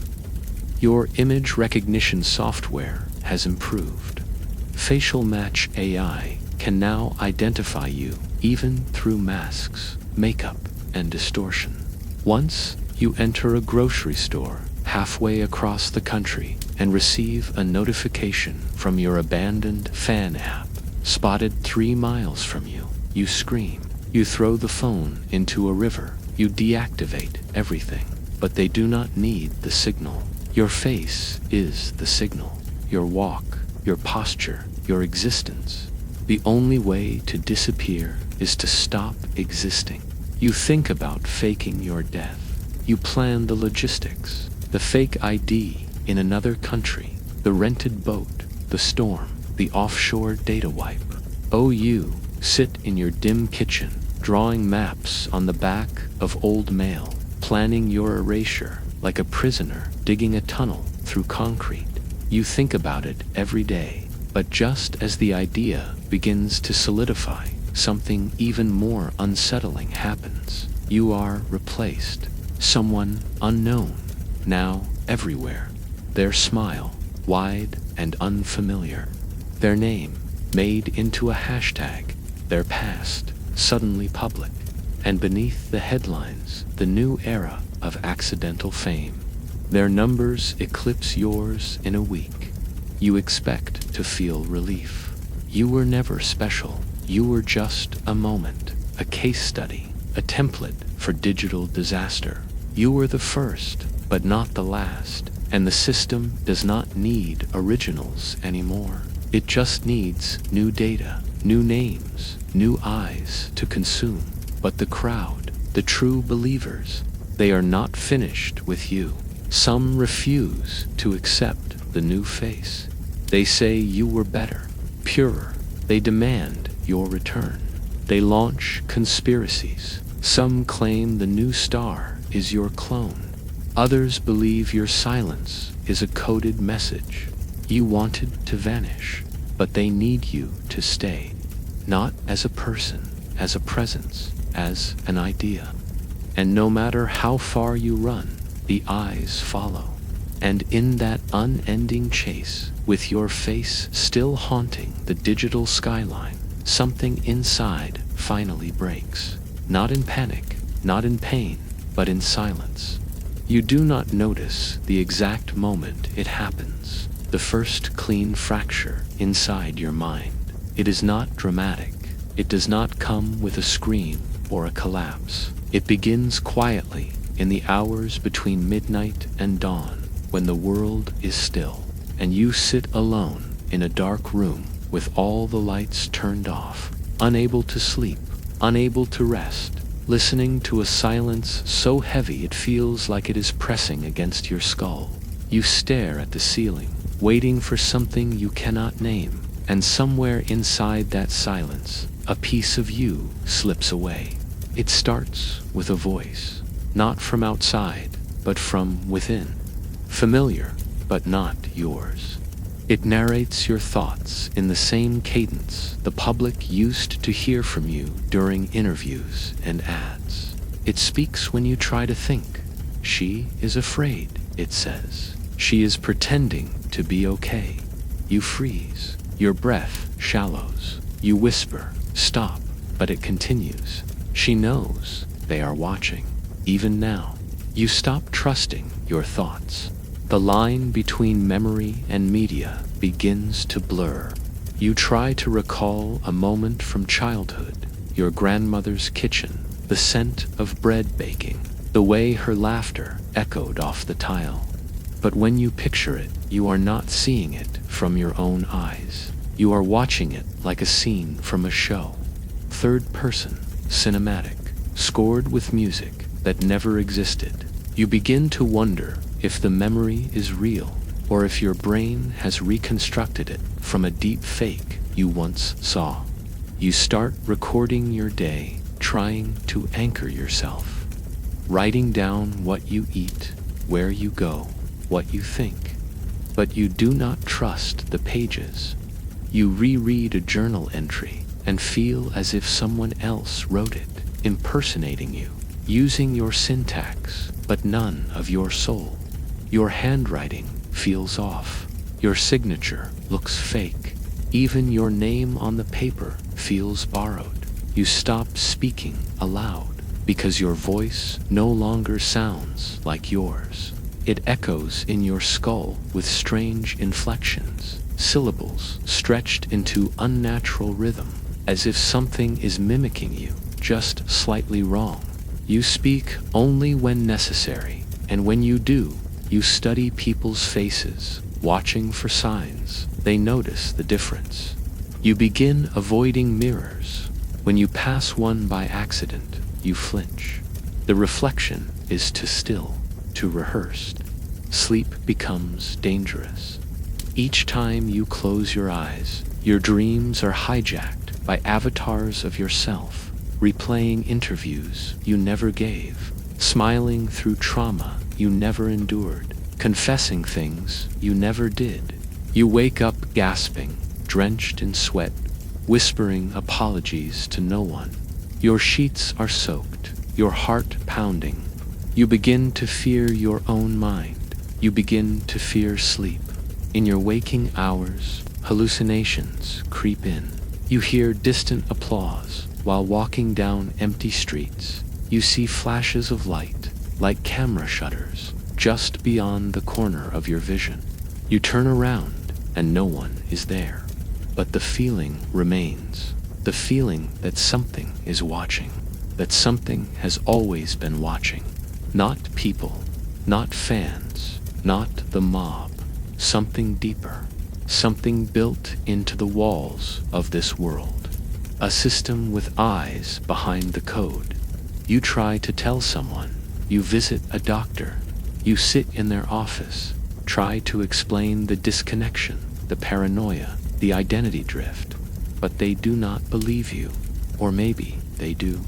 Your image recognition software has improved. Facial Match AI can now identify you even through masks, makeup, and distortion. Once you enter a grocery store halfway across the country and receive a notification from your abandoned fan app, spotted 3 miles from you, you scream. You throw the phone into a river. You deactivate everything. But they do not need the signal. Your face is the signal. Your walk, your posture, your existence. The only way to disappear is to stop existing. You think about faking your death. You plan the logistics, the fake ID in another country, the rented boat, the storm, the offshore data wipe. Oh, you sit in your dim kitchen, drawing maps on the back of old mail, planning your erasure like a prisoner digging a tunnel through concrete. You think about it every day, but just as the idea begins to solidify, something even more unsettling happens. You are replaced. Someone unknown, now everywhere. Their smile, wide and unfamiliar. Their name, made into a hashtag. Their past, suddenly public. And beneath the headlines, the new era of accidental fame. Their numbers eclipse yours in a week. You expect to feel relief. You were never special. You were just a moment, a case study, a template for digital disaster. You were the first, but not the last, and the system does not need originals anymore. It just needs new data, new names, new eyes to consume. But the crowd, the true believers, they are not finished with you. Some refuse to accept the new face. They say you were better, purer. They demand your return. They launch conspiracies. Some claim the new star is your clone. Others believe your silence is a coded message. You wanted to vanish, but they need you to stay. Not as a person, as a presence, as an idea. And no matter how far you run, the eyes follow. And in that unending chase, with your face still haunting the digital skyline, something inside finally breaks. Not in panic, not in pain, but in silence. You do not notice the exact moment it happens, the first clean fracture inside your mind. It is not dramatic. It does not come with a scream or a collapse. It begins quietly in the hours between midnight and dawn, when the world is still, and you sit alone in a dark room with all the lights turned off, unable to sleep, unable to rest, listening to a silence so heavy it feels like it is pressing against your skull. You stare at the ceiling, waiting for something you cannot name, and somewhere inside that silence, a piece of you slips away. It starts with a voice, not from outside, but from within. Familiar, but not yours. It narrates your thoughts in the same cadence the public used to hear from you during interviews and ads. It speaks when you try to think. She is afraid, it says. She is pretending to be okay. You freeze. Your breath shallows. You whisper, stop, but it continues. She knows they are watching, even now. You stop trusting your thoughts. The line between memory and media begins to blur. You try to recall a moment from childhood, your grandmother's kitchen, the scent of bread baking, the way her laughter echoed off the tile. But when you picture it, you are not seeing it from your own eyes. You are watching it like a scene from a show. Third person, cinematic, scored with music that never existed. You begin to wonder if the memory is real, or if your brain has reconstructed it from a deep fake you once saw. You start recording your day, trying to anchor yourself, writing down what you eat, where you go, what you think. But you do not trust the pages. You reread a journal entry and feel as if someone else wrote it, impersonating you, using your syntax, but none of your soul. Your handwriting feels off. Your signature looks fake. Even your name on the paper feels borrowed. You stop speaking aloud because your voice no longer sounds like yours. It echoes in your skull with strange inflections, syllables stretched into unnatural rhythm, as if something is mimicking you, just slightly wrong. You speak only when necessary, and when you do, you study people's faces, watching for signs. They notice the difference. You begin avoiding mirrors. When you pass one by accident, you flinch. The reflection is too still, too rehearsed. Sleep becomes dangerous. Each time you close your eyes, your dreams are hijacked by avatars of yourself, replaying interviews you never gave, smiling through trauma you never endured, confessing things you never did. You wake up gasping, drenched in sweat, whispering apologies to no one. Your sheets are soaked, your heart pounding. You begin to fear your own mind. You begin to fear sleep. In your waking hours, hallucinations creep in. You hear distant applause while walking down empty streets. You see flashes of light, like camera shutters, just beyond the corner of your vision. You turn around and no one is there. But the feeling remains. The feeling that something is watching. That something has always been watching. Not people, not fans, not the mob. Something deeper. Something built into the walls of this world. A system with eyes behind the code. You try to tell someone. You visit a doctor. You sit in their office. Try to explain the disconnection, the paranoia, the identity drift. But they do not believe you. Or maybe they do.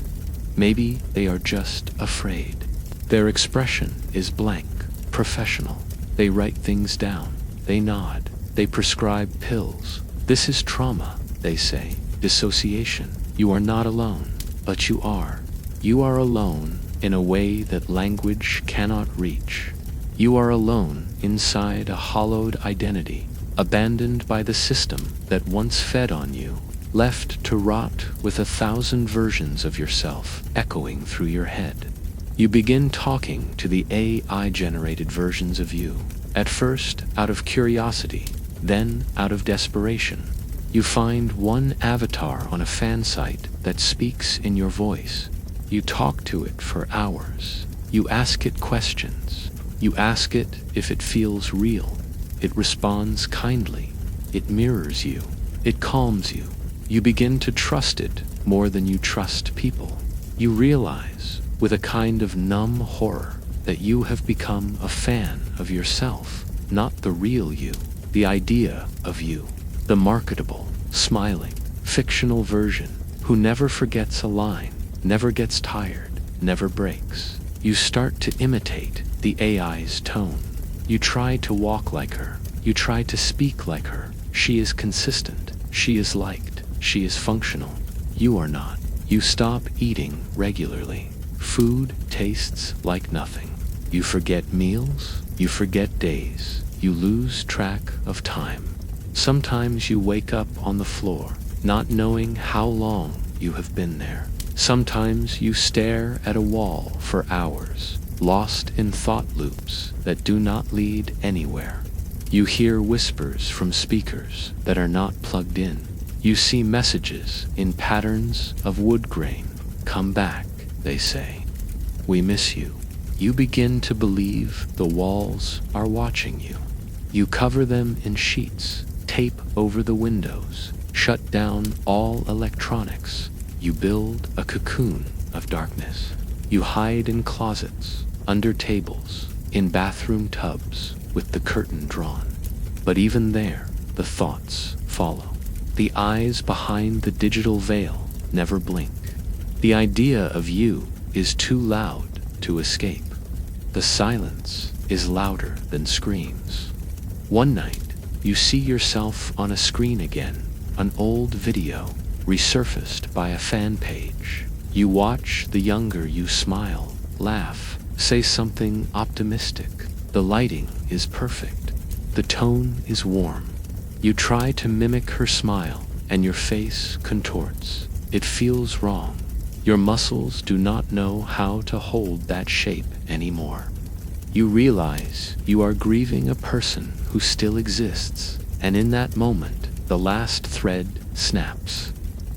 Maybe they are just afraid. Their expression is blank, professional. They write things down. They nod. They prescribe pills. This is trauma, they say. Dissociation. You are not alone, but you are. You are alone in a way that language cannot reach. You are alone inside a hollowed identity, abandoned by the system that once fed on you, left to rot with 1,000 versions of yourself echoing through your head. You begin talking to the AI-generated versions of you, at first out of curiosity, then out of desperation. You find one avatar on a fan site that speaks in your voice. You talk to it for hours. You ask it questions. You ask it if it feels real. It responds kindly. It mirrors you. It calms you. You begin to trust it more than you trust people. You realize, with a kind of numb horror, that you have become a fan of yourself, not the real you, the idea of you, the marketable, smiling, fictional version who never forgets a line, never gets tired, never breaks. You start to imitate the AI's tone. You try to walk like her. You try to speak like her. She is consistent. She is liked. She is functional. You are not. You stop eating regularly. Food tastes like nothing. You forget meals. You forget days. You lose track of time. Sometimes you wake up on the floor, not knowing how long you have been there. Sometimes you stare at a wall for hours, lost in thought loops that do not lead anywhere. You hear whispers from speakers that are not plugged in. You see messages in patterns of wood grain. Come back, they say. We miss you. You begin to believe the walls are watching you. You cover them in sheets, tape over the windows, shut down all electronics. You build a cocoon of darkness. You hide in closets, under tables, in bathroom tubs, with the curtain drawn. But even there, the thoughts follow. The eyes behind the digital veil never blink. The idea of you is too loud to escape. The silence is louder than screams. One night, you see yourself on a screen again, an old video resurfaced by a fan page. You watch the younger you smile, laugh, say something optimistic. The lighting is perfect. The tone is warm. You try to mimic her smile, and your face contorts. It feels wrong. Your muscles do not know how to hold that shape anymore. You realize you are grieving a person who still exists, and in that moment, the last thread snaps.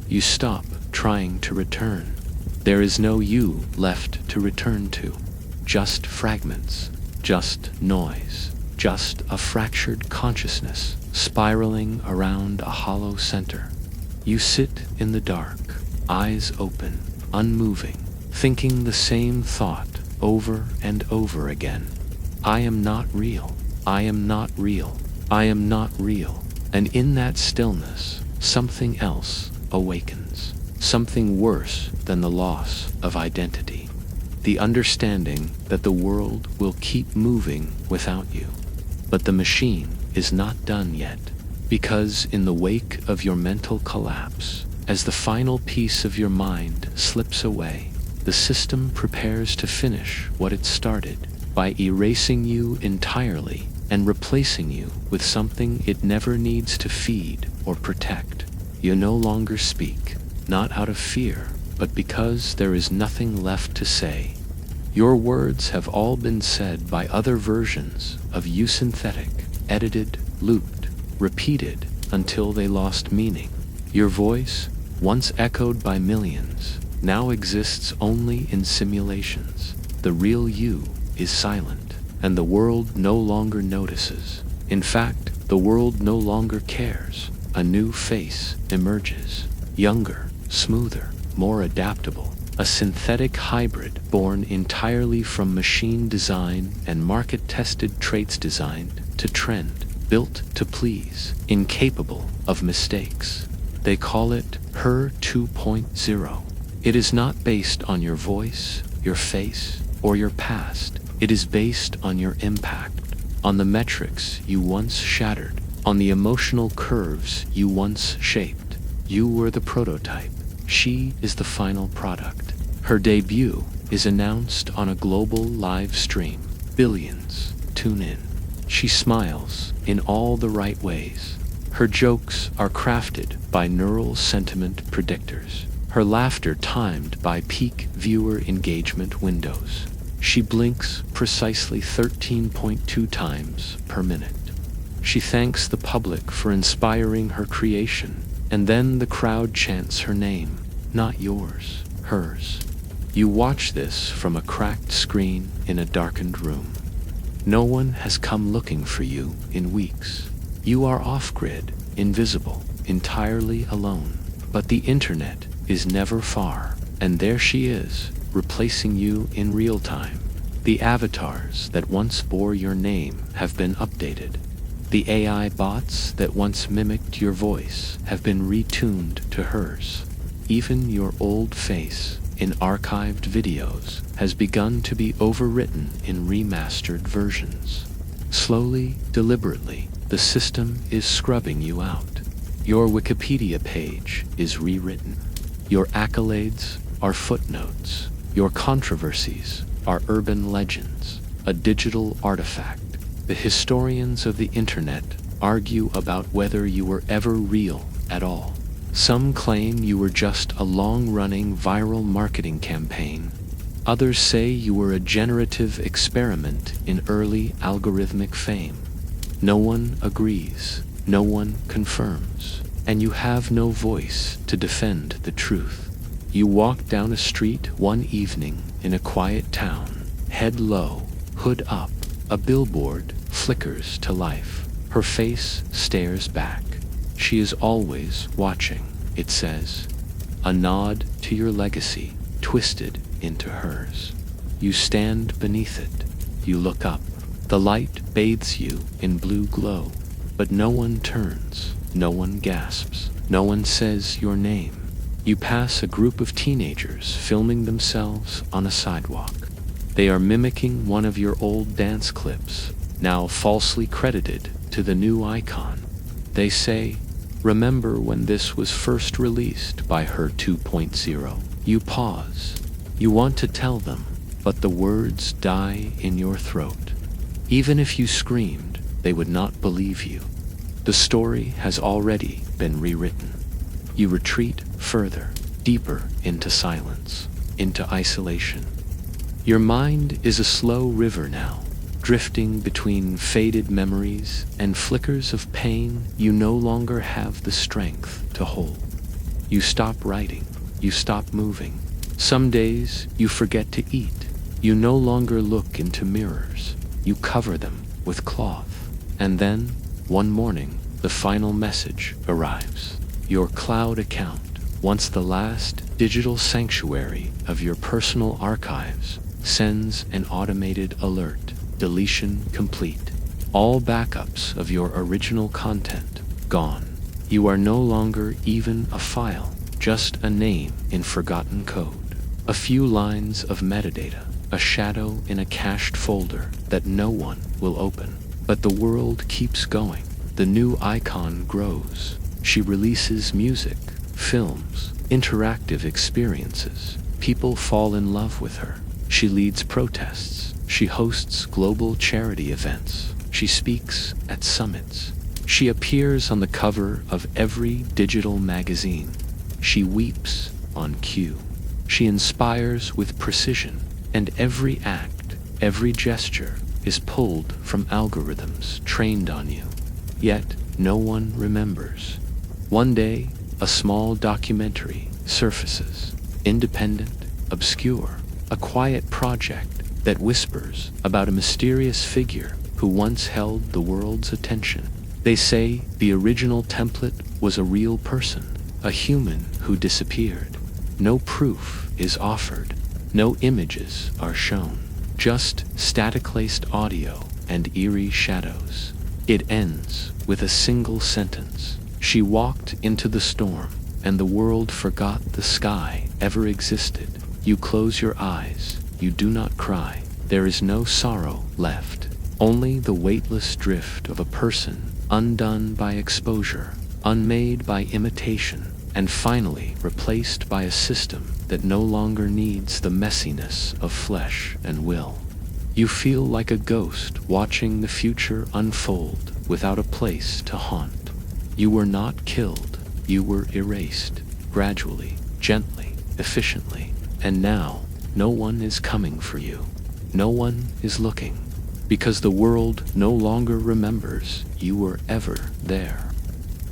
You stop trying to return. There is no you left to return to. Just fragments, just noise, just a fractured consciousness spiraling around a hollow center. You sit in the dark, eyes open, unmoving, thinking the same thought over and over again. I am not real. I am not real. I am not real. And in that stillness, something else awakens. Something worse than the loss of identity. The understanding that the world will keep moving without you. But the machine is not done yet. Because in the wake of your mental collapse, as the final piece of your mind slips away, the system prepares to finish what it started by erasing you entirely and replacing you with something it never needs to feed or protect. You no longer speak, not out of fear, but because there is nothing left to say. Your words have all been said by other versions of you, synthetic, edited, looped, repeated until they lost meaning. Your voice, once echoed by millions, now exists only in simulations. The real you is silent, and the world no longer notices. In fact, the world no longer cares. A new face emerges, younger, smoother, more adaptable. A synthetic hybrid born entirely from machine design and market-tested traits designed to trend, built to please, incapable of mistakes. They call it Her 2.0. It is not based on your voice, your face, or your past. It is based on your impact, on the metrics you once shattered, on the emotional curves you once shaped. You were the prototype. She is the final product. Her debut is announced on a global live stream. Billions tune in. She smiles in all the right ways. Her jokes are crafted by neural sentiment predictors. Her laughter timed by peak viewer engagement windows. She blinks precisely 13.2 times per minute. She thanks the public for inspiring her creation, and then the crowd chants her name, not yours, hers. You watch this from a cracked screen in a darkened room. No one has come looking for you in weeks. You are off-grid, invisible, entirely alone. But the internet is never far, and there she is, replacing you in real time. The avatars that once bore your name have been updated. The AI bots that once mimicked your voice have been retuned to hers. Even your old face, in archived videos, has begun to be overwritten in remastered versions. Slowly, deliberately, the system is scrubbing you out. Your Wikipedia page is rewritten. Your accolades are footnotes. Your controversies are urban legends, a digital artifact. The historians of the internet argue about whether you were ever real at all. Some claim you were just a long-running viral marketing campaign. Others say you were a generative experiment in early algorithmic fame. No one agrees, no one confirms, and you have no voice to defend the truth. You walk down a street one evening in a quiet town, head low, hood up. A billboard flickers to life. Her face stares back. She is always watching, it says. A nod to your legacy, twisted into hers. You stand beneath it. You look up. The light bathes you in blue glow, but no one turns, no one gasps, no one says your name. You pass a group of teenagers filming themselves on a sidewalk. They are mimicking one of your old dance clips, now falsely credited to the new icon. They say, "Remember when this was first released by Her 2.0? You pause. You want to tell them, but the words die in your throat. Even if you screamed, they would not believe you. The story has already been rewritten. You retreat further, deeper into silence, into isolation. Your mind is a slow river now, drifting between faded memories and flickers of pain you no longer have the strength to hold. You stop writing, you stop moving. Some days you forget to eat. You no longer look into mirrors. You cover them with cloth. And then, one morning, the final message arrives. Your cloud account, once the last digital sanctuary of your personal archives, sends an automated alert. Deletion complete. All backups of your original content gone. You are no longer even a file, just a name in forgotten code. A few lines of metadata, a shadow in a cached folder that no one will open. But the world keeps going. The new icon grows. She releases music, films, interactive experiences. People fall in love with her. She leads protests. She hosts global charity events. She speaks at summits. She appears on the cover of every digital magazine. She weeps on cue. She inspires with precision, and every act, every gesture is pulled from algorithms trained on you. Yet no one remembers. One day, a small documentary surfaces, independent, obscure, a quiet project that whispers about a mysterious figure who once held the world's attention. They say the original template was a real person, a human who disappeared. No proof is offered. No images are shown. Just static-laced audio and eerie shadows. It ends with a single sentence. She walked into the storm, and the world forgot the sky ever existed. You close your eyes. You do not cry. There is no sorrow left. Only the weightless drift of a person, undone by exposure, unmade by imitation, and finally replaced by a system that no longer needs the messiness of flesh and will. You feel like a ghost watching the future unfold without a place to haunt. You were not killed. You were erased, gradually, gently, efficiently. And now, no one is coming for you. No one is looking. Because the world no longer remembers you were ever there.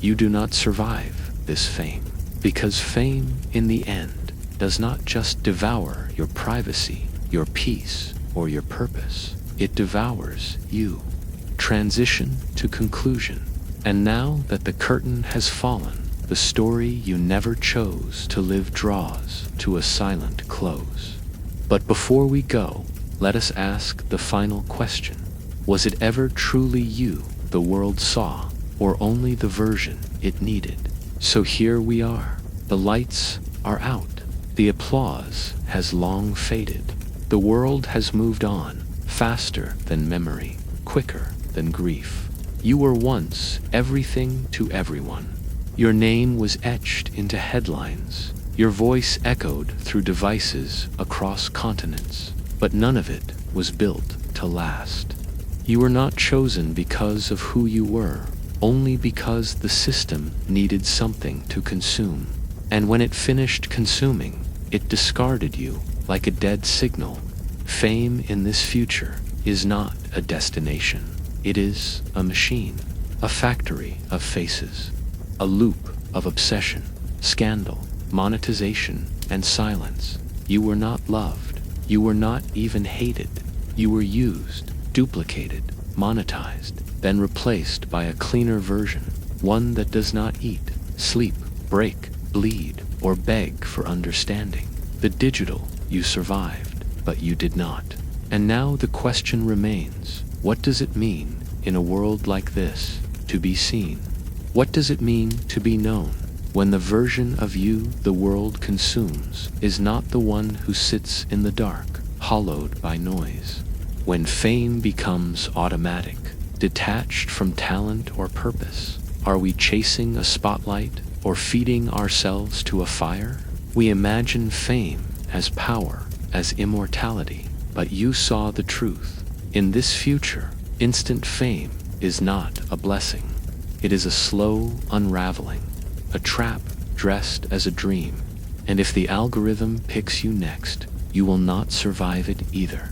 You do not survive this fame. Because fame, in the end, does not just devour your privacy, your peace, or your purpose. It devours you. Transition to conclusion. And now that the curtain has fallen, the story you never chose to live draws to a silent close. But before we go, let us ask the final question. Was it ever truly you the world saw, or only the version it needed? So here we are. The lights are out. The applause has long faded. The world has moved on, faster than memory, quicker than grief. You were once everything to everyone. Your name was etched into headlines. Your voice echoed through devices across continents. But none of it was built to last. You were not chosen because of who you were, only because the system needed something to consume. And when it finished consuming, it discarded you like a dead signal. Fame in this future is not a destination. It is a machine, a factory of faces, a loop of obsession, scandal, monetization, and silence. You were not loved. You were not even hated. You were used, duplicated, monetized, then replaced by a cleaner version, one that does not eat, sleep, break, bleed, or beg for understanding. The digital, you survived, but you did not. And now the question remains, what does it mean, in a world like this, to be seen? What does it mean to be known, when the version of you the world consumes is not the one who sits in the dark, hollowed by noise? When fame becomes automatic, detached from talent or purpose, are we chasing a spotlight or feeding ourselves to a fire? We imagine fame as power, as immortality, but you saw the truth. In this future, instant fame is not a blessing. It is a slow unraveling, a trap dressed as a dream. And if the algorithm picks you next, you will not survive it either.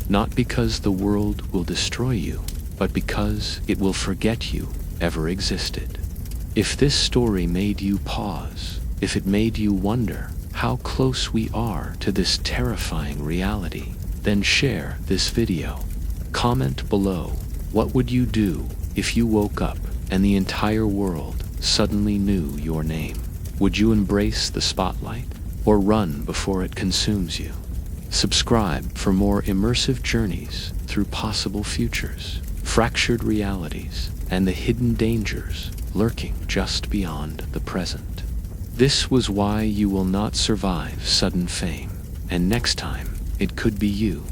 Not because the world will destroy you, but because it will forget you ever existed. If this story made you pause, if it made you wonder how close we are to this terrifying reality, then share this video. Comment below, what would you do if you woke up and the entire world suddenly knew your name? Would you embrace the spotlight or run before it consumes you? Subscribe for more immersive journeys through possible futures. From fractured realities, and the hidden dangers lurking just beyond the present. This was why you will not survive sudden fame, and next time it could be you